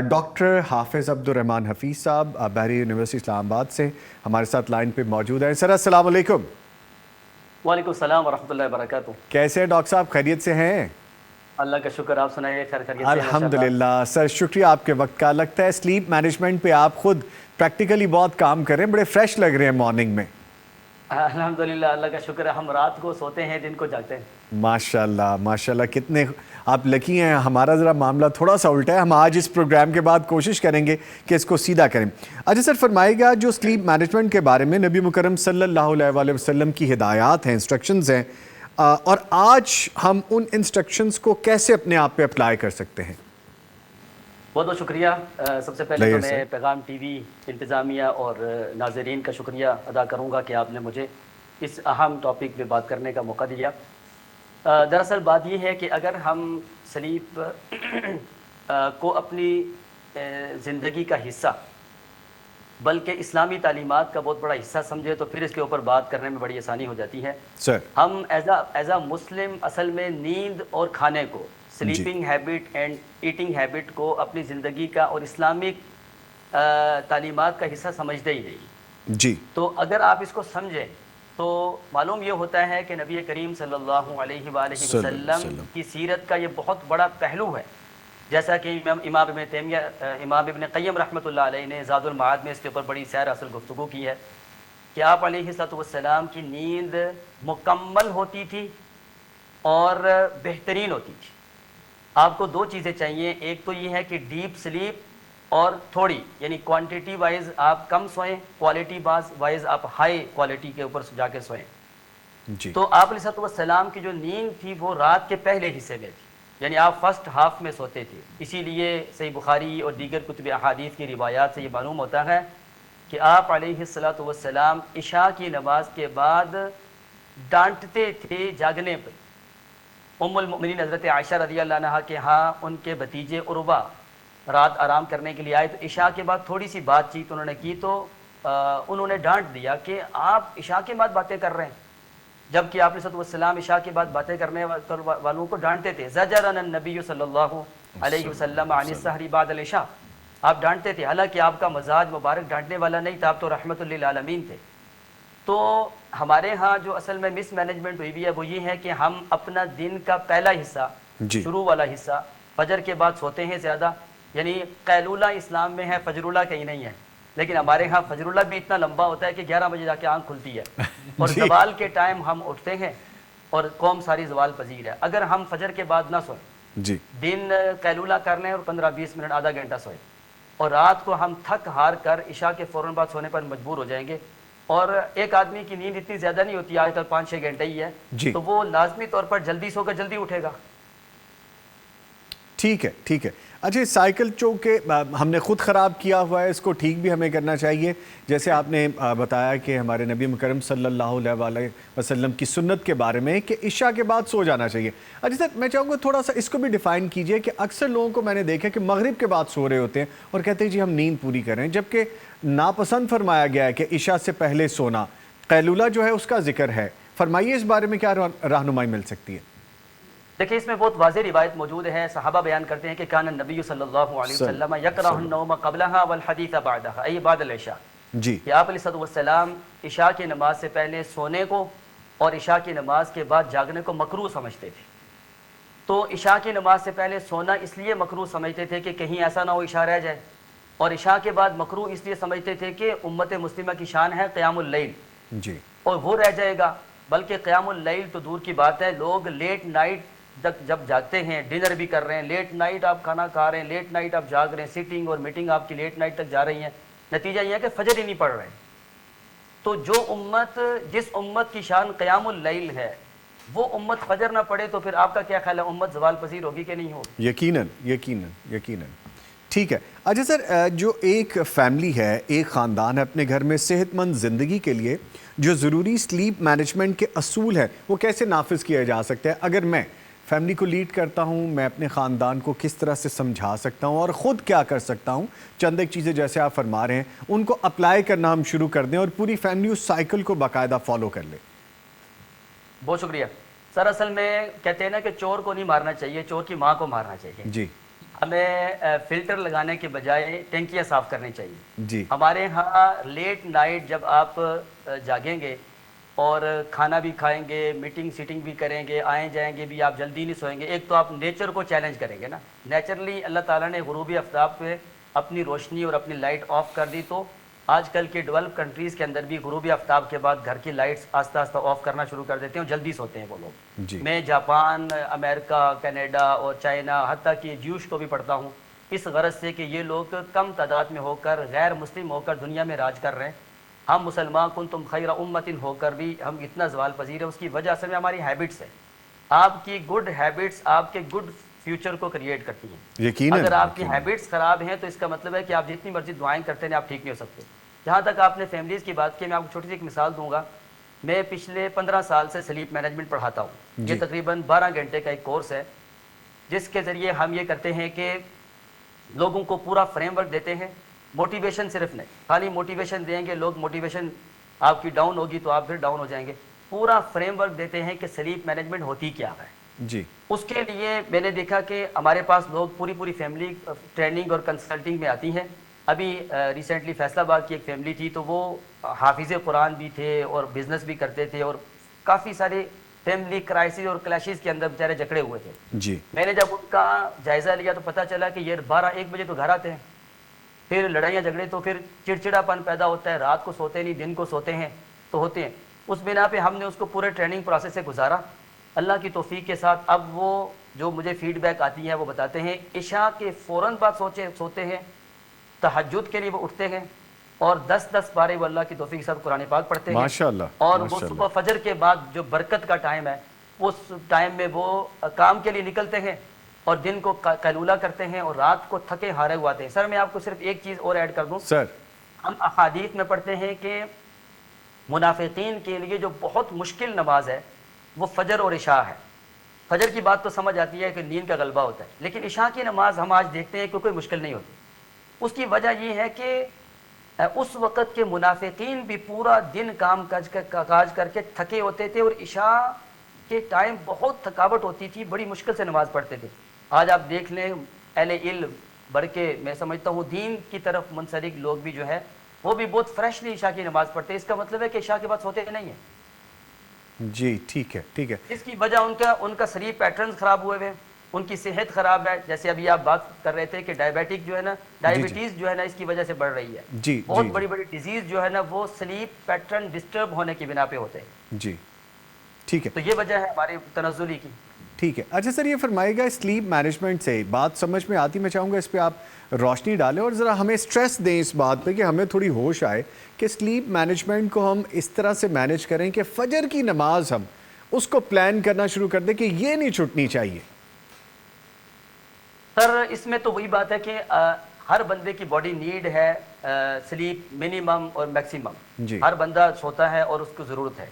Speaker 1: ڈاکٹر حافظ عبدالرحمان حفیظ صاحب بحری یونیورسٹی اسلام آباد سے ہمارے ساتھ لائن پہ موجود ہیں. سر السلام علیکم.
Speaker 3: وعلیکم السلام ورحمۃ اللہ وبرکاتہ.
Speaker 1: کیسے ہیں ڈاکٹر صاحب, خیریت سے ہیں؟
Speaker 3: اللہ کا شکر, آپ سنائیے خیریت سے؟
Speaker 1: الحمدللہ سر, شکریہ آپ کے وقت کا. لگتا ہے سلیپ مینجمنٹ پہ آپ خود پریکٹیکلی بہت کام کر رہے ہیں, بڑے فریش لگ رہے ہیں مارننگ میں.
Speaker 3: الحمدللہ, اللہ کا شکر ہے, ہم رات کو سوتے ہیں دن کو جاگتے ہیں.
Speaker 1: ماشاءاللہ ماشاءاللہ, کتنے آپ لکی ہیں. ہمارا ذرا معاملہ تھوڑا سا الٹا ہے, ہم آج اس پروگرام کے بعد کوشش کریں گے کہ اس کو سیدھا کریں. اچھا سر, فرمائے گا جو سلیپ مینجمنٹ کے بارے میں نبی مکرم صلی اللہ علیہ وآلہ وسلم کی ہدایات ہیں, انسٹرکشنز ہیں, اور آج ہم ان انسٹرکشنز کو کیسے اپنے آپ پہ اپلائی کر سکتے ہیں؟
Speaker 3: بہت بہت شکریہ. سب سے پہلے تو میں پیغام ٹی وی انتظامیہ اور ناظرین کا شکریہ ادا کروں گا کہ آپ نے مجھے اس اہم ٹاپک پہ بات کرنے کا موقع دیا. دراصل بات یہ ہے کہ اگر ہم سلیپ کو اپنی زندگی کا حصہ بلکہ اسلامی تعلیمات کا بہت بڑا حصہ سمجھے تو پھر اس کے اوپر بات کرنے میں بڑی آسانی ہو جاتی ہے. ہم ایز اے مسلم اصل میں نیند اور کھانے کو, sleeping habit and eating habit کو اپنی زندگی کا اور اسلامک تعلیمات کا حصہ سمجھتے ہی نہیں.
Speaker 1: جی,
Speaker 3: تو اگر آپ اس کو سمجھیں تو معلوم یہ ہوتا ہے کہ نبی کریم صلی اللہ علیہ وآلہ وسلم کی سیرت کا یہ بہت بڑا پہلو ہے، جیسا کہ امام ابن قیم رحمۃ اللہ علیہ نے زاد المعاد میں اس کے اوپر بڑی سیر اصل گفتگو کی ہے کہ آپ علیہ الصلوۃ والسلام کی نیند مکمل ہوتی تھی اور بہترین ہوتی تھی۔ آپ کو دو چیزیں چاہیے، ایک تو یہ ہے کہ ڈیپ سلیپ اور تھوڑی، یعنی کوانٹٹی وائز آپ کم سوئیں، کوالٹی وائز آپ ہائی کوالٹی کے اوپر جا کے سوئیں۔
Speaker 1: جی
Speaker 3: تو آپ علیہ الصلوۃ والسلام کی جو نیند تھی وہ رات کے پہلے حصے میں تھی، یعنی آپ فرسٹ ہاف میں سوتے تھے۔ اسی لیے صحیح بخاری اور دیگر کتب احادیث کی روایات سے یہ معلوم ہوتا ہے کہ آپ علیہ الصلوۃ والسلام عشاء کی نماز کے بعد ڈانٹتے تھے جاگنے پہ۔ ام المؤمنین حضرت عائشہ رضی اللہ عنہا کے ہاں ان کے بھتیجے عروہ رات آرام کرنے کے لیے آئے، تو عشاء کے بعد تھوڑی سی بات چیت انہوں نے کی، تو انہوں نے ڈانٹ دیا کہ آپ عشاء کے بعد باتیں کر رہے ہیں، جبکہ آپ علیہ السلام عشاء کے بعد باتیں کرنے والوں کو ڈانٹتے تھے۔ زجرنا النبی صلی اللہ علیہ وسلم عن السحر بعد العشاء، آپ ڈانٹتے تھے، حالانکہ آپ کا مزاج مبارک ڈانٹنے والا نہیں تھا، آپ تو رحمت للعالمین تھے۔ تو ہمارے ہاں جو اصل میں مس مینجمنٹ ہوئی ہے وہ یہ ہے کہ ہم اپنا دن کا پہلا حصہ، شروع والا حصہ فجر کے بعد سوتے ہیں زیادہ، یعنی قیلولہ اسلام میں ہے، فجرولہ کہیں نہیں ہے، لیکن ہمارے ہاں فجرولہ بھی اتنا لمبا ہوتا ہے کہ 11 بجے جا کے آنکھ کھلتی ہے، اور زوال کے ٹائم ہم اٹھتے ہیں اور قوم ساری زوال پذیر ہے۔ اگر ہم فجر کے بعد نہ سوئیں، دن قیلولہ کر لیں اور 15-20 منٹ آدھا گھنٹہ سوئیں، اور رات کو ہم تھک ہار کر عشاء کے فوراً بعد سونے پر مجبور ہو جائیں گے، اور ایک آدمی کی نیند اتنی زیادہ نہیں ہوتی، آج تک 5-6 گھنٹے ہی ہے، تو وہ لازمی طور پر جلدی سو کر جلدی اٹھے گا۔
Speaker 1: ٹھیک ہے ٹھیک ہے۔ اچھا، سائیکل چونکہ ہم نے خود خراب کیا ہوا ہے، اس کو ٹھیک بھی ہمیں کرنا چاہیے، جیسے آپ نے بتایا کہ ہمارے نبی مکرم صلی اللہ علیہ وسلم کی سنت کے بارے میں کہ عشاء کے بعد سو جانا چاہیے۔ اچھا سر، میں چاہوں گا تھوڑا سا اس کو بھی ڈیفائن کیجئے کہ اکثر لوگوں کو میں نے دیکھا کہ مغرب کے بعد سو رہے ہوتے ہیں اور کہتے ہیں جی ہم نیند پوری کریں، جبکہ ناپسند فرمایا گیا ہے کہ عشاء سے پہلے سونا، قیلولہ جو ہے اس کا ذکر ہے۔ فرمائیے اس بارے میں کیا رہنمائی مل سکتی ہے؟
Speaker 3: دیکھیں اس میں بہت واضح روایت موجود ہے، صحابہ بیان کرتے ہیں کہ کان النبی صلی اللہ علیہ وسلم یکرہ النوم قبلہا والحدیث بعدہا، ای بعد العشاء، کہ آپ علیہ السلام عشاء کی نماز سے پہلے سونے کو اور عشاء کی نماز کے بعد جاگنے کو مکروہ سمجھتے تھے۔ تو عشاء کی نماز سے پہلے سونا اس لیے مکروہ سمجھتے تھے کہ کہیں ایسا نہ ہو عشاء رہ جائے، اور عشاء کے بعد مکروہ اس لیے سمجھتے تھے کہ امت مسلمہ کی شان ہے قیام اللیل، اور وہ رہ جائے گا۔ بلکہ قیام اللیل تو دور کی بات ہے، لوگ لیٹ نائٹ جب جاگتے ہیں، ڈنر بھی کر رہے ہیں، لیٹ نائٹ آپ کھانا کھا رہے ہیں، لیٹ نائٹ آپ جاگ رہے ہیں، سیٹنگ اور میٹنگ آپ کی لیٹ نائٹ تک جا رہی ہیں، نتیجہ یہ ہے کہ فجر ہی نہیں پڑھ رہے۔ تو جس امت کی شان قیام اللیل ہے، وہ امت فجر نہ پڑھے تو پھر آپ کا کیا خیال ہے، امت زوال پذیر ہوگی کہ نہیں ہوگی؟
Speaker 1: یقیناً۔ ٹھیک ہے۔ اچھا سر، جو ایک فیملی ہے، ایک خاندان ہے، اپنے گھر میں صحت مند زندگی کے لیے جو ضروری سلیپ مینجمنٹ کے اصول ہیں وہ کیسے نافذ کیا جا سکتا ہے؟ اگر میں فیملی کو لیڈ کرتا ہوں، میں اپنے خاندان کو کس طرح سے سمجھا سکتا ہوں اور خود کیا کر سکتا ہوں؟ چند ایک چیزیں جیسے آپ فرما رہے ہیں ان کو اپلائی کرنا ہم شروع کر دیں اور پوری فیملی اس سائیکل کو باقاعدہ فالو کر لے۔
Speaker 3: بہت شکریہ سر۔ اصل میں کہتے ہیں نا کہ چور کو نہیں مارنا چاہیے، چور کی ماں کو مارنا چاہیے۔
Speaker 1: جی،
Speaker 3: ہمیں فلٹر لگانے کے بجائے ٹینکیاں صاف کرنی چاہیے۔
Speaker 1: جی،
Speaker 3: ہمارے ہاں لیٹ نائٹ جب آپ جاگیں گے اور کھانا بھی کھائیں گے، میٹنگ سیٹنگ بھی کریں گے، آئیں جائیں گے بھی، آپ جلدی نہیں سوئیں گے، ایک تو آپ نیچر کو چیلنج کریں گے نا۔ نیچرلی اللہ تعالیٰ نے غروبی آفتاب پہ اپنی روشنی اور اپنی لائٹ آف کر دی، تو آج کل کے ڈیولپ کنٹریز کے اندر بھی غروبی آفتاب کے بعد گھر کی لائٹس آہستہ آہستہ آف کرنا شروع کر دیتے ہیں اور جلدی سوتے ہیں وہ لوگ۔ میں جاپان، امریکہ، کینیڈا اور چائنا، حتیٰ کہ جیوش کو بھی پڑھتا ہوں، اس غرض سے کہ یہ لوگ کم تعداد میں ہو کر، غیر مسلم ہو کر دنیا میں راج کر رہے ہیں۔ ہم مسلمان کنتم خیر امت ہو کر بھی ہم اتنا زوال پذیر ہیں، اس کی وجہ اصل میں ہماری ہیبٹس ہے۔ آپ کی گڈ ہیبٹس آپ کے گڈ فیوچر کو کریٹ کرتی ہیں۔ یقیناً اگر آپ کی ہیبٹس خراب ہیں تو اس کا مطلب ہے کہ آپ جتنی مرضی دعائیں کرتے ہیں آپ ٹھیک نہیں ہو سکتے۔ جہاں تک آپ نے فیملیز کی بات کی، میں آپ کو چھوٹی سی ایک مثال دوں گا۔ میں پچھلے 15 سال سے سلیپ مینجمنٹ پڑھاتا ہوں۔ یہ تقریباً 12 گھنٹے کا ایک کورس ہے جس کے ذریعے ہم یہ کرتے ہیں کہ لوگوں کو پورا فریم ورک دیتے ہیں۔ موٹیویشن صرف نہیں، خالی موٹیویشن دیں گے لوگ، موٹیویشن آپ کی ڈاؤن ہوگی تو آپ پھر ڈاؤن ہو جائیں گے۔ پورا فریم ورک دیتے ہیں کہ سلیپ مینجمنٹ ہوتی کیا ہے۔
Speaker 1: جی،
Speaker 3: اس کے لیے میں نے دیکھا کہ ہمارے پاس لوگ پوری فیملی ٹریننگ اور کنسلٹنگ میں آتی ہیں۔ ابھی ریسنٹلی فیصل آباد کی ایک فیملی تھی، تو وہ حافظ قرآن بھی تھے اور بزنس بھی کرتے تھے اور کافی سارے فیملی کرائسس اور کلیشز کے اندر بیچارے جکڑے ہوئے تھے.
Speaker 1: جی
Speaker 3: میں نے جب ان کا جائزہ لیا تو پتہ چلا کہ یہ 12-1 بجے تو گھر آتے ہیں, پھر لڑائیاں جھگڑے, تو پھر چڑچڑا پن پیدا ہوتا ہے, رات کو سوتے نہیں, دن کو سوتے ہیں تو ہوتے ہیں. اس بنا پہ ہم نے اس کو پورے ٹریننگ پروسیس سے گزارا اللہ کی توفیق کے ساتھ. اب وہ جو مجھے فیڈ بیک آتی ہے وہ بتاتے ہیں عشاء کے فوراً بعد سوتے ہیں, تہجد کے لیے وہ اٹھتے ہیں اور 10 بارے وہ اللہ کی توفیق کے ساتھ قرآن پاک پڑھتے ہیں.
Speaker 1: ماشاءاللہ
Speaker 3: اور وہ صبح فجر کے بعد جو برکت کا ٹائم ہے اس ٹائم میں وہ کام کے لیے نکلتے ہیں اور دن کو قیلولہ کرتے ہیں اور رات کو تھکے ہارے ہوئے آتے ہیں. سر میں آپ کو صرف ایک چیز اور ایڈ کر دوں.
Speaker 1: سر
Speaker 3: ہم احادیث میں پڑھتے ہیں کہ منافقین کے لیے جو بہت مشکل نماز ہے وہ فجر اور عشاء ہے. فجر کی بات تو سمجھ آتی ہے کہ نیند کا غلبہ ہوتا ہے, لیکن عشاء کی نماز ہم آج دیکھتے ہیں کہ کوئی مشکل نہیں ہوتی. اس کی وجہ یہ ہے کہ اس وقت کے منافقین بھی پورا دن کام کاج کر کے تھکے ہوتے تھے اور عشاء کے ٹائم بہت تھکاوٹ ہوتی تھی, بڑی مشکل سے نماز پڑھتے تھے. آج آپ دیکھ لیں اہل علم بڑھ کے میں سمجھتا ہوں دین کی طرف منسلک لوگ بھی جو ہے وہ بھی بہت فریشلی عشاء کی نماز پڑھتے ہیں. اس کا مطلب ہے کہ عشاء کے بعد سوتے نہیں ہیں.
Speaker 1: جی ٹھیک ہے ٹھیک ہے.
Speaker 3: اس کی وجہ ان کا سلیپ پیٹرنز خراب ہوئے ہوئے ہیں, ان کی صحت خراب ہے. جیسے ابھی آپ بات کر رہے تھے کہ ڈائبیٹک جو ہے نا, ڈائبٹیز جو ہے نا اس کی وجہ سے بڑھ رہی ہے.
Speaker 1: جی
Speaker 3: بہت بڑی بڑی ڈیزیز جو ہے نا وہ سلیپ پیٹرن ڈسٹرب ہونے کی بنا پہ ہوتے ہیں.
Speaker 1: جی ٹھیک ہے
Speaker 3: تو یہ وجہ ہے ہماری تنزلی کی.
Speaker 1: ٹھیک ہے. اچھا سر یہ فرمائے گا سلیپ مینجمنٹ سے بات سمجھ میں آتی, میں چاہوں گا اس پہ آپ روشنی ڈالیں اور ذرا ہمیں سٹریس دیں اس بات پہ کہ ہمیں تھوڑی ہوش آئے کہ سلیپ مینجمنٹ کو ہم اس طرح سے مینج کریں کہ فجر کی نماز ہم اس کو پلان کرنا شروع کر دیں کہ یہ نہیں چھٹنی چاہیے.
Speaker 3: سر اس میں تو وہی بات ہے کہ ہر بندے کی باڈی نیڈ ہے سلیپ منیمم اور میکسیمم.
Speaker 1: جی
Speaker 3: ہر بندہ سوتا ہے اور اس کو ضرورت ہے.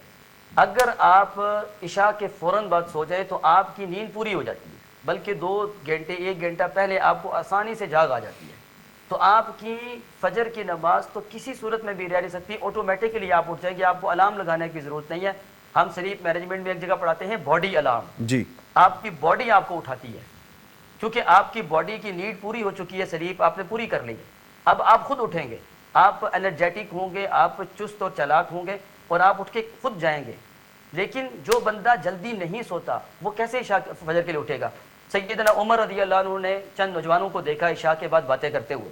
Speaker 3: اگر آپ عشاء کے فوراً بعد سو جائے تو آپ کی نیند پوری ہو جاتی ہے, بلکہ 2 گھنٹے 1 گھنٹہ پہلے آپ کو آسانی سے جاگ آ جاتی ہے. تو آپ کی فجر کی نماز تو کسی صورت میں بھی رہ نہیں سکتی, آٹومیٹکلی آپ اٹھ جائیں گے, آپ کو الارم لگانے کی ضرورت نہیں ہے. ہم سلیپ مینجمنٹ میں ایک جگہ پڑھاتے ہیں باڈی الارم.
Speaker 1: جی
Speaker 3: آپ کی باڈی آپ کو اٹھاتی ہے کیونکہ آپ کی باڈی کی نیڈ پوری ہو چکی ہے, سلیپ آپ نے پوری کر لی ہے. اب آپ خود اٹھیں گے, آپ انرجیٹک ہوں گے, آپ چست اور چالاک ہوں گے اور آپ اٹھ کے خود جائیں گے. لیکن جو بندہ جلدی نہیں سوتا وہ کیسے عشاء فجر کے لیے اٹھے گا؟ سیدنا عمر رضی اللہ عنہ نے چند نوجوانوں کو دیکھا عشاء کے بعد باتیں کرتے ہوئے,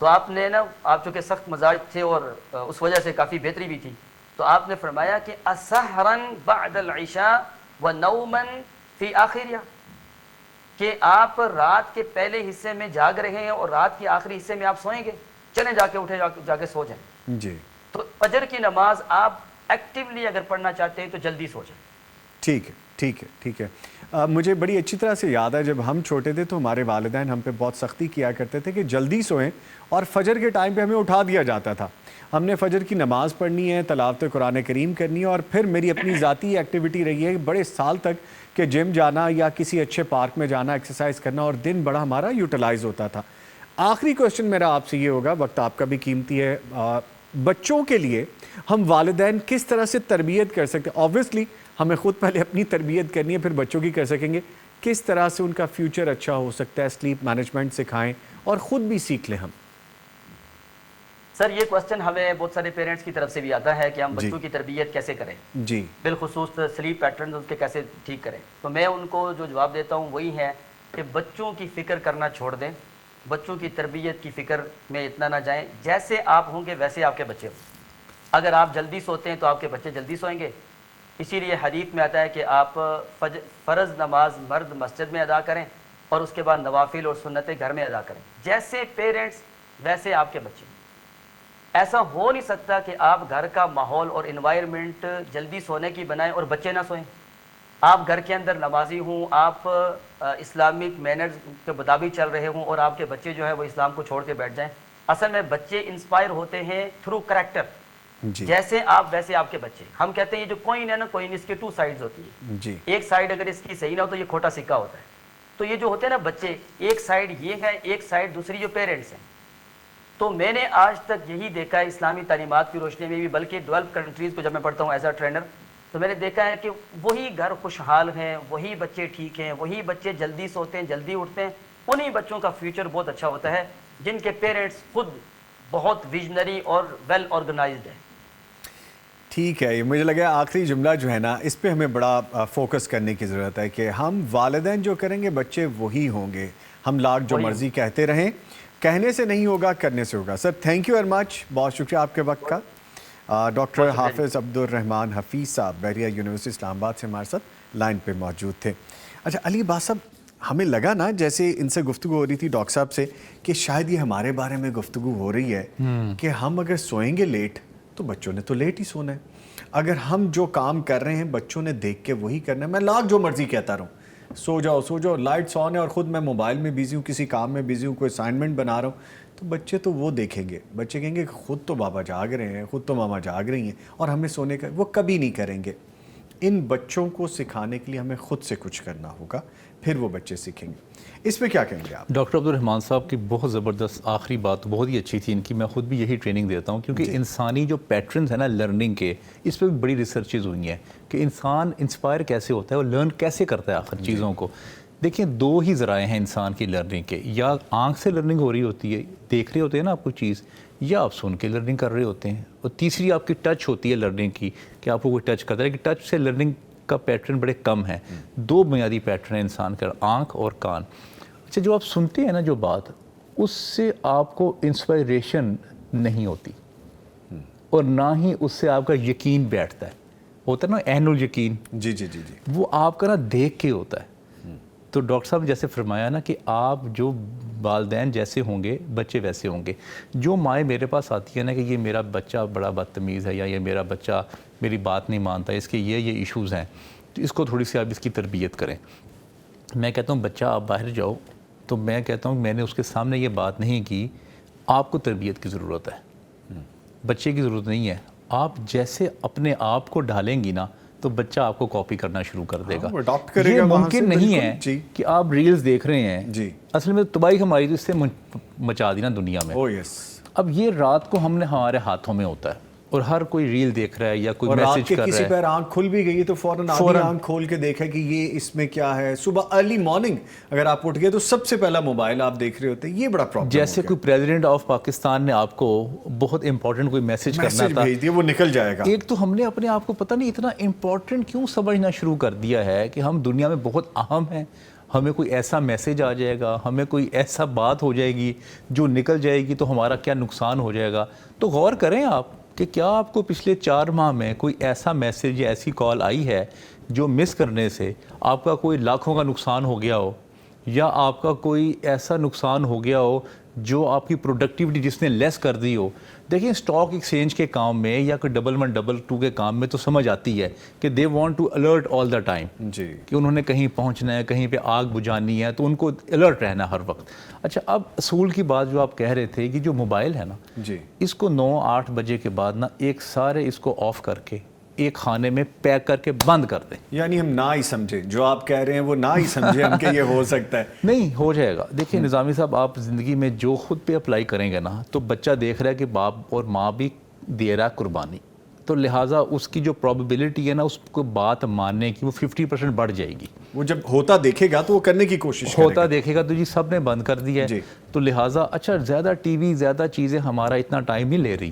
Speaker 3: تو آپ نے نا, آپ چونکہ سخت مزاج تھے اور اس وجہ سے کافی بہتری بھی تھی, تو آپ نے فرمایا کہ اسحرن بعد العشاء ونوما فی آخریہ, کہ آپ رات کے پہلے حصے میں جاگ رہے ہیں اور رات کے آخری حصے میں آپ سوئیں گے, چلیں جا کے اٹھے جا کے سو جائیں.
Speaker 1: جی
Speaker 3: تو فجر کی نماز آپ ایکٹیولی اگر پڑھنا چاہتے ہیں تو جلدی سو جائیں.
Speaker 1: ٹھیک ہے ٹھیک ہے ٹھیک ہے. مجھے بڑی اچھی طرح سے یاد ہے جب ہم چھوٹے تھے تو ہمارے والدین ہم پہ بہت سختی کیا کرتے تھے کہ جلدی سوئیں, اور فجر کے ٹائم پہ ہمیں اٹھا دیا جاتا تھا. ہم نے فجر کی نماز پڑھنی ہے, تلاوت قرآن کریم کرنی ہے, اور پھر میری اپنی ذاتی ایکٹیویٹی رہی ہے بڑے سال تک کہ جم جانا یا کسی اچھے پارک میں جانا, ایکسرسائز کرنا, اور دن بڑا ہمارا یوٹیلائز ہوتا تھا. آخری کوشچن میرا آپ سے یہ ہوگا, وقت آپ کا بھی قیمتی ہے, بچوں کے لیے ہم والدین کس طرح سے تربیت کر سکتے ہیں؟ آبویسلی ہمیں خود پہلے اپنی تربیت کرنی ہے, پھر بچوں کی کر سکیں گے. کس طرح سے ان کا فیوچر اچھا ہو سکتا ہے؟ سلیپ مینجمنٹ سکھائیں اور خود بھی سیکھ لیں ہم.
Speaker 3: سر یہ کوسچن ہمیں بہت سارے پیرنٹس کی طرف سے بھی آتا ہے کہ ہم بچوں کی تربیت کیسے کریں,
Speaker 1: جی
Speaker 3: بالخصوص سلیپ پیٹرنز ان کے کیسے ٹھیک کریں. تو میں ان کو جو جواب دیتا ہوں وہی ہے کہ بچوں کی فکر کرنا چھوڑ دیں, بچوں کی تربیت کی فکر میں اتنا نہ جائیں. جیسے آپ ہوں گے ویسے آپ کے بچے ہوں. اگر آپ جلدی سوتے ہیں تو آپ کے بچے جلدی سوئیں گے. اسی لیے حدیث میں آتا ہے کہ آپ فرض نماز مرد مسجد میں ادا کریں اور اس کے بعد نوافل اور سنتیں گھر میں ادا کریں. جیسے پیرنٹس ویسے آپ کے بچے. ایسا ہو نہیں سکتا کہ آپ گھر کا ماحول اور انوائرمنٹ جلدی سونے کی بنائیں اور بچے نہ سوئیں. آپ گھر کے اندر نمازی ہوں, آپ اسلامک مینرز کے مطابق چل رہے ہوں, اور آپ کے بچے جو ہے وہ اسلام کو چھوڑ کے بیٹھ جائیں. اصل میں بچے انسپائر ہوتے ہیں تھرو کریکٹر. جیسے آپ ویسے آپ کے بچے. ہم کہتے ہیں یہ جو کوئن ہے نا, کوئن اس کے 2 سائڈز ہوتی ہیں. ایک سائڈ اگر اس کی صحیح نہ ہو تو یہ کھوٹا سکہ ہوتا ہے. تو یہ جو ہوتے ہیں نا بچے, ایک سائڈ یہ ہے, ایک سائڈ دوسری جو پیرنٹس ہیں. تو میں نے آج تک یہی دیکھا ہے اسلامی تعلیمات کی روشنی میں بھی, بلکہ ڈیولپ کنٹریز کو جب میں پڑھتا ہوں ایز اے ٹرینر, تو میں نے دیکھا ہے کہ وہی گھر خوشحال ہیں, وہی بچے ٹھیک ہیں, وہی بچے جلدی سوتے ہیں, جلدی اٹھتے ہیں. انہی بچوں کا فیوچر بہت اچھا ہوتا ہے جن کے پیرنٹس خود بہت ویژنری اور ویل آرگنائزڈ ہیں.
Speaker 1: ٹھیک ہے. یہ مجھے لگا آخری جملہ جو ہے نا اس پہ ہمیں بڑا فوکس کرنے کی ضرورت ہے کہ ہم والدین جو کریں گے بچے وہی ہوں گے. ہم لاکھ جو مرضی کہتے رہیں, کہنے سے نہیں ہوگا, کرنے سے ہوگا. Sir thank you very much, بہت شکریہ آپ کے وقت کا. ڈاکٹر حافظ عبدالرحمان حفیظ صاحب بحریہ یونیورسٹی اسلام آباد سے ہمارے ساتھ لائن پہ موجود تھے. اچھا علی باز صاحب, ہمیں لگا نا جیسے ان سے گفتگو ہو رہی تھی ڈاکٹر صاحب سے کہ شاید یہ ہمارے بارے میں گفتگو ہو رہی ہے کہ ہم اگر سوئیں گے لیٹ تو بچوں نے تو لیٹ ہی سونا ہے. اگر ہم جو کام کر رہے ہیں بچوں نے دیکھ کے وہی کرنا ہے. میں لاکھ جو مرضی کہتا رہوں, سو جاؤ, لائٹس آن ہے اور خود میں موبائل میں بیزی ہوں, کسی کام میں بیزی ہوں, کوئی اسائنمنٹ بنا رہا ہوں, تو بچے تو وہ دیکھیں گے. بچے کہیں گے خود تو بابا جاگ رہے ہیں, خود تو ماما جاگ رہی ہیں اور ہمیں سونے کا, وہ کبھی نہیں کریں گے. ان بچوں کو سکھانے کے لیے ہمیں خود سے کچھ کرنا ہوگا, پھر وہ بچے سیکھیں گے. اس پہ کیا کہیں گے آپ؟
Speaker 2: ڈاکٹر عبدالرحمان صاحب کی بہت زبردست آخری بات بہت ہی اچھی تھی ان کی. میں خود بھی یہی ٹریننگ دیتا ہوں کیونکہ انسانی جو پیٹرنز ہیں نا لرننگ کے, اس پہ بھی بڑی ریسرچز ہوئی ہیں کہ انسان انسپائر کیسے ہوتا ہے اور لرن کیسے کرتا ہے آخر چیزوں کو. دیکھیں دو ہی ذرائع ہیں انسان کی لرننگ کے, یا آنکھ سے لرننگ ہو رہی ہوتی ہے, دیکھ رہے ہوتے ہیں نا آپ کو چیز, یا آپ سن کے لرننگ کر رہے ہوتے ہیں, اور تیسری آپ کی ٹچ ہوتی ہے لرننگ کی کہ آپ کو کوئی ٹچ کرتا ہے. کہ ٹچ سے لرننگ کا پیٹرن بڑے کم ہیں. دو بنیادی پیٹرن ہیں انسان کا, آنکھ اور کان. اچھا جو آپ سنتے ہیں نا جو بات, اس سے آپ کو انسپائریشن نہیں ہوتی اور نہ ہی اس سے آپ کا یقین بیٹھتا ہے. ہوتا ہے نا عین الیقین,
Speaker 1: جی,
Speaker 2: وہ آپ کا نا دیکھ کے ہوتا ہے. تو ڈاکٹر صاحب جیسے فرمایا نا کہ آپ جو والدین جیسے ہوں گے بچے ویسے ہوں گے. جو مائیں میرے پاس آتی ہیں نا کہ یہ میرا بچہ بڑا بدتمیز ہے, یا یہ میرا بچہ میری بات نہیں مانتا, اس کے یہ ایشوز ہیں, تو اس کو تھوڑی سی آپ اس کی تربیت کریں. میں کہتا ہوں بچہ آپ باہر جاؤ, تو میں کہتا ہوں میں نے اس کے سامنے یہ بات نہیں کی, آپ کو تربیت کی ضرورت ہے, بچے کی ضرورت نہیں ہے. آپ جیسے اپنے آپ کو ڈھالیں گی نا تو بچہ آپ کو کاپی کرنا شروع کر دے گا. یہ ممکن نہیں ہے کہ آپ ریلز دیکھ رہے ہیں, اصل میں تباہی ہماری تو اس سے مچا دی نا دنیا میں. اب یہ رات کو ہم نے ہمارے ہاتھوں میں ہوتا ہے, اور ہر کوئی ریل دیکھ رہا ہے یا کوئی میسج کر رہا ہے,
Speaker 1: کسی پر آنکھ کھل بھی گئی تو فوراً آنکھ کھول کے دیکھا کہ یہ اس میں کیا ہے. صبح ارلی مارننگ اگر آپ اٹھ گئے تو سب سے پہلا موبائل آپ دیکھ رہے ہوتے ہیں. یہ بڑا پرابلم.
Speaker 2: جیسے کوئی پریزیڈنٹ آف پاکستان نے آپ کو بہت امپورٹنٹ کوئی میسج کرنا تھا,
Speaker 1: بھیج دیا, وہ نکل جائے گا.
Speaker 2: ایک تو ہم نے اپنے آپ کو پتہ نہیں اتنا امپورٹنٹ کیوں سمجھنا شروع کر دیا ہے کہ ہم دنیا میں بہت اہم ہیں. ہمیں کوئی ایسا میسج آ جائے گا, ہمیں کوئی ایسا بات ہو جائے گی جو نکل جائے گی تو ہمارا کیا نقصان ہو جائے گا. تو غور کریں آپ کہ کیا آپ کو پچھلے 4 ماہ میں کوئی ایسا میسج یا ایسی کال آئی ہے جو مس کرنے سے آپ کا کوئی لاکھوں کا نقصان ہو گیا ہو, یا آپ کا کوئی ایسا نقصان ہو گیا ہو جو آپ کی پروڈکٹیوٹی جس نے لیس کر دی ہو. دیکھیں اسٹاک ایکسچینج کے کام میں یا کوئی 1122 کے کام میں تو سمجھ آتی ہے کہ they want to alert all the time, کہ انہوں نے کہیں پہنچنا ہے, کہیں پہ آگ بجھانی ہے, تو ان کو الرٹ رہنا ہر وقت. اچھا اب اصول کی بات جو آپ کہہ رہے تھے کہ جو موبائل ہے نا, اس کو 9-8 بجے کے بعد نا ایک سارے اس کو آف کر کے ایک خانے میں پیک کر کے بند کر دیں.
Speaker 1: یعنی ہم نہ ہی سمجھیں, جو آپ کہہ رہے ہیں وہ نہ ہی سمجھیں ہم کہ یہ ہو سکتا ہے.
Speaker 2: نہیں ہو جائے گا. دیکھیں نظامی صاحب, آپ زندگی میں جو خود پہ اپلائی کریں گے نا, تو بچہ دیکھ رہا ہے کہ باپ اور ماں بھی دے رہا ہے قربانی, تو لہٰذا اس کی جو پرابیبلٹی ہے نا اس کو بات ماننے کی وہ 50% بڑھ جائے گی.
Speaker 1: وہ جب ہوتا دیکھے گا تو وہ کرنے کی کوشش کرے گا.
Speaker 2: ہوتا دیکھے گا تو جی سب نے بند کر دیا ہے, تو لہٰذا اچھا زیادہ ٹی وی زیادہ چیزیں ہمارا اتنا ٹائم نہیں لے رہی.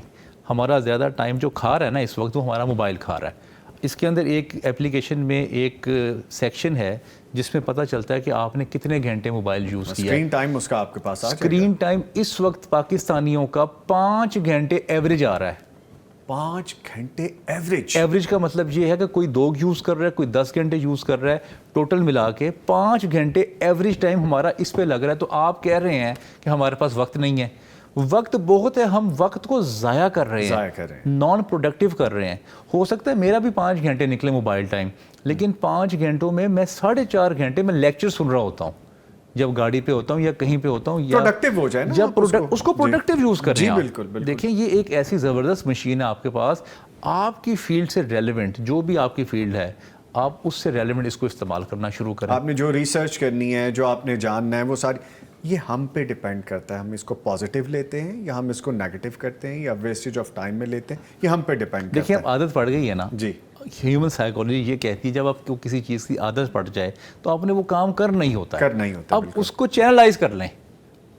Speaker 2: ہمارا زیادہ ٹائم جو کھا رہا ہے نا اس وقت, وہ ہمارا موبائل کھا رہا ہے. اس کے اندر ایک ایپلیکیشن میں ایک سیکشن ہے جس میں پتہ چلتا ہے کہ آپ نے کتنے گھنٹے موبائل یوز کیا ہے.
Speaker 1: اسکرین ٹائم اس کا آپ کے پاس آ جائے گا.
Speaker 2: اسکرین ٹائم اس وقت پاکستانیوں کا 5 گھنٹے ایوریج آ رہا ہے.
Speaker 1: 5 گھنٹے ایوریج.
Speaker 2: ایوریج کا مطلب یہ ہے کہ کوئی 2 یوز کر رہا ہے, کوئی 10 گھنٹے یوز کر رہا ہے, ٹوٹل ملا کے 5 گھنٹے ایوریج ٹائم ہمارا اس پہ لگ رہا ہے. تو آپ کہہ رہے ہیں کہ ہمارے پاس وقت نہیں ہے. وقت بہت ہے, ہم وقت کو ضائع کر رہے ہیں, نان پروڈکٹیو کر رہے ہیں. ہو سکتا ہے میرا بھی 5 گھنٹے نکلے موبائل ٹائم, لیکن 5 گھنٹوں میں 4.5 گھنٹے میں لیکچر سن رہا ہوتا ہوں, جب گاڑی پہ ہوتا ہوں یا کہیں پہ ہوتا ہوں, یا
Speaker 1: پروڈکٹیو ہو جائے نا,
Speaker 2: جب اس کو پروڈکٹیو یوز کر رہے ہیں.
Speaker 1: بالکل.
Speaker 2: دیکھیں یہ ایک ایسی زبردست مشین ہے آپ کے پاس, آپ کی فیلڈ سے ریلیونٹ جو بھی آپ کی فیلڈ ہے, آپ اس سے ریلیونٹ اس کو استعمال کرنا شروع کریں.
Speaker 1: آپ نے جو ریسرچ کرنی ہے, جو آپ نے جاننا ہے, وہ ساری یہ ہم پہ ڈیپینڈ کرتا ہے. ہم اس کو پازیٹیو لیتے ہیں یا ہم اس کو نیگیٹو کرتے ہیں یا ویسٹیج آف ٹائم میں لیتے ہیں, یہ ہم پہ ڈیپینڈ کرتا ہے.
Speaker 2: دیکھیں اب عادت پڑ گئی ہے نا.
Speaker 1: جی,
Speaker 2: ہیومن سائیکالوجی یہ کہتی ہے جب آپ کو کسی چیز کی عادت پڑ جائے تو آپ نے وہ کام کرنا ہی ہوتا ہے. اب اس کو چینلائز کر لیں,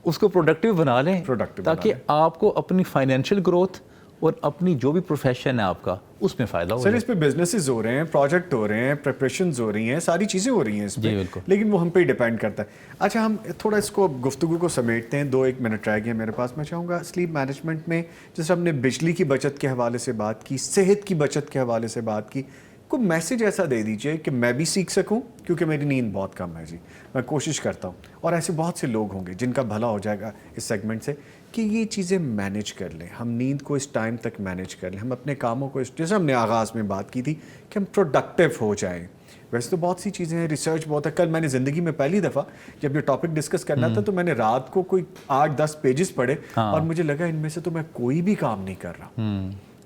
Speaker 2: اس کو پروڈکٹیو بنا لیں, تاکہ آپ کو اپنی فائنینشیل گروتھ اور اپنی جو بھی پروفیشن ہے آپ کا اس میں فائدہ ہو
Speaker 1: سر
Speaker 2: جائے.
Speaker 1: اس پہ بزنسز ہو رہے ہیں, پروجیکٹ ہو رہے ہیں, پریپریشنز ہو رہی ہیں, ساری چیزیں ہو رہی ہیں اس پہ,
Speaker 2: بالکل.
Speaker 1: لیکن وہ ہم پہ ہی ڈیپینڈ کرتا ہے. اچھا ہم تھوڑا اس کو گفتگو کو سمیٹتے ہیں, 2-1 منٹ رہ گئے میرے پاس. میں چاہوں گا سلیپ مینجمنٹ میں جیسے ہم نے بجلی کی بچت کے حوالے سے بات کی, صحت کی بچت کے حوالے سے بات کی, کوئی میسیج ایسا دے دیجئے کہ میں بھی سیکھ سکوں, کیونکہ میری نیند بہت کم ہے جی, میں کوشش کرتا ہوں, اور ایسے بہت سے لوگ ہوں گے جن کا بھلا ہو جائے گا اس سیگمنٹ سے, کہ یہ چیزیں مینیج کر لیں, ہم نیند کو اس ٹائم تک مینیج کر لیں, ہم اپنے کاموں کو جیسے ہم نے آغاز میں بات کی تھی کہ ہم پروڈکٹیو ہو جائیں. ویسے تو بہت سی چیزیں ہیں, ریسرچ بہت ہے. کل میں نے زندگی میں پہلی دفعہ جب یہ ٹاپک ڈسکس کرنا تھا تو میں نے رات کو کوئی 8-10 پیجز پڑھے اور مجھے لگا ان میں سے تو میں کوئی بھی کام نہیں کر رہا.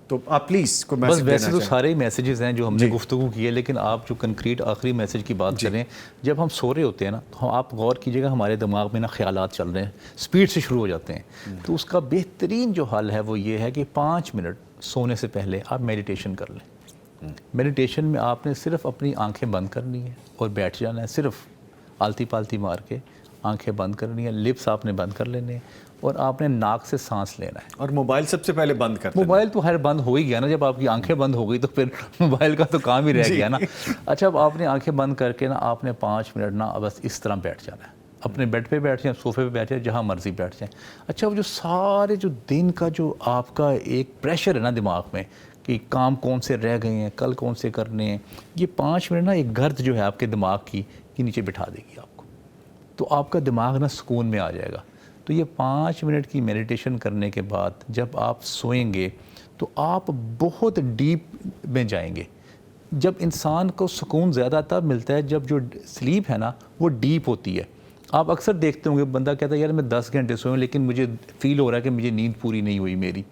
Speaker 1: تو آپ پلیز کو
Speaker 2: بس
Speaker 1: میسج
Speaker 2: ویسے
Speaker 1: دینا
Speaker 2: تو
Speaker 1: چاہیں.
Speaker 2: سارے ہی میسیجز ہیں جو ہم نے گفتگو کی ہے, لیکن آپ جو کنکریٹ آخری میسیج کی بات کریں, جب ہم سو رہے ہوتے ہیں نا تو آپ غور کیجیے گا ہمارے دماغ میں نا خیالات چل رہے ہیں, اسپیڈ سے شروع ہو جاتے ہیں. تو اس کا بہترین جو حل ہے وہ یہ ہے کہ 5 منٹ سونے سے پہلے آپ میڈیٹیشن کر لیں. میڈیٹیشن میں آپ نے صرف اپنی آنکھیں بند کرنی ہے اور بیٹھ جانا ہے, صرف آلتی پالتی مار کے آنکھیں بند کرنی ہے, لپس آپ نے بند کر لینے ہیں, اور آپ نے ناک سے سانس لینا ہے.
Speaker 1: اور موبائل سب سے پہلے بند کر دینا.
Speaker 2: موبائل تو خیر بند ہو ہی گیا نا, جب آپ کی آنکھیں بند ہو گئی تو پھر موبائل کا تو کام ہی رہ گیا نا. اچھا اب آپ نے آنکھیں بند کر کے نا آپ نے 5 منٹ نا بس اس طرح بیٹھ جانا ہے, اپنے بیڈ پہ بیٹھ جائیں, صوفے پہ بیٹھ جائیں, جہاں مرضی بیٹھ جائیں. اچھا وہ جو سارے جو دن کا جو آپ کا ایک پریشر ہے نا دماغ میں کہ کام کون سے رہ گئے ہیں, کل کون سے کرنے ہیں, یہ 5 منٹ نا ایک گرد جو ہے آپ کے دماغ کی یہ نیچے بٹھا دے گی آپ کو, تو آپ کا دماغ نا سکون میں آ جائے گا. تو یہ 5 منٹ کی میڈیٹیشن کرنے کے بعد جب آپ سوئیں گے تو آپ بہت ڈیپ میں جائیں گے. جب انسان کو سکون زیادہ تب ملتا ہے جب جو سلیپ ہے نا وہ ڈیپ ہوتی ہے. آپ اکثر دیکھتے ہوں گے بندہ کہتا ہے یار میں 10 گھنٹے سوؤں لیکن مجھے فیل ہو رہا ہے کہ مجھے نیند پوری نہیں ہوئی میری.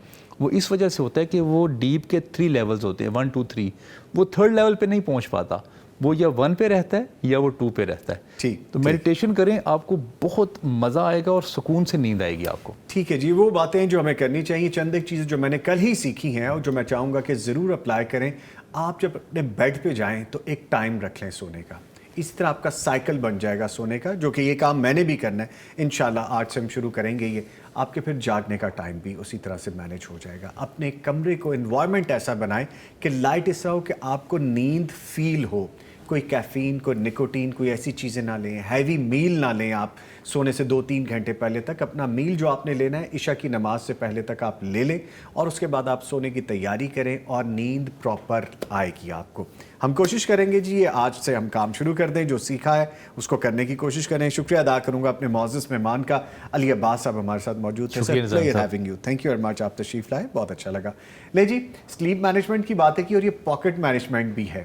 Speaker 2: وہ اس وجہ سے ہوتا ہے کہ وہ ڈیپ کے 3 لیولز ہوتے ہیں, 1 2 3, وہ 3rd لیول پہ نہیں پہنچ پاتا, وہ یا 1 پہ رہتا ہے یا وہ 2 پہ رہتا ہے. تو میڈیٹیشن کریں, آپ کو بہت مزہ آئے گا اور سکون سے نیند آئے گی آپ کو.
Speaker 1: ٹھیک ہے جی, وہ باتیں جو ہمیں کرنی چاہیے. چند ایک چیزیں جو میں نے کل ہی سیکھی ہیں اور جو میں چاہوں گا کہ ضرور اپلائی کریں. آپ جب اپنے بیڈ پہ جائیں تو ایک ٹائم رکھ لیں سونے کا, اسی طرح آپ کا سائیکل بن جائے گا سونے کا, جو کہ یہ کام میں نے بھی کرنا ہے انشاءاللہ. آج سے ہم شروع کریں گے. یہ آپ کے پھر جاگنے کا ٹائم بھی اسی طرح سے مینیج ہو جائے گا. اپنے کمرے کو انوائرمنٹ ایسا بنائیں کہ لائٹ اس طرح ہو کہ آپ کو نیند فیل ہو. کوئی کیفین, کوئی نکوٹین, کوئی ایسی چیزیں نہ لیں. ہیوی میل نہ لیں آپ سونے سے 2-3 گھنٹے پہلے تک. اپنا میل جو آپ نے لینا ہے عشاء کی نماز سے پہلے تک آپ لے لیں, اور اس کے بعد آپ سونے کی تیاری کریں اور نیند پراپر آئے گی آپ کو. ہم کوشش کریں گے جی, یہ آج سے ہم کام شروع کر دیں, جو سیکھا ہے اس کو کرنے کی کوشش کریں. شکریہ ادا کروں گا اپنے معزز مہمان کا, علی عباس صاحب ہمارے ساتھ موجود تھے. تھینک یو ویری مچ, آپ تشریف لائے, بہت اچھا لگا. لے جی, سلیپ مینجمنٹ کی باتیں کی اور یہ پاکٹ مینجمنٹ بھی ہے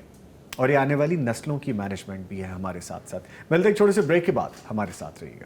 Speaker 1: اور یہ آنے والی نسلوں کی مینجمنٹ بھی ہے ہمارے ساتھ ساتھ. ملتے ایک چھوٹے سے بریک کے بعد, ہمارے ساتھ رہیے گا.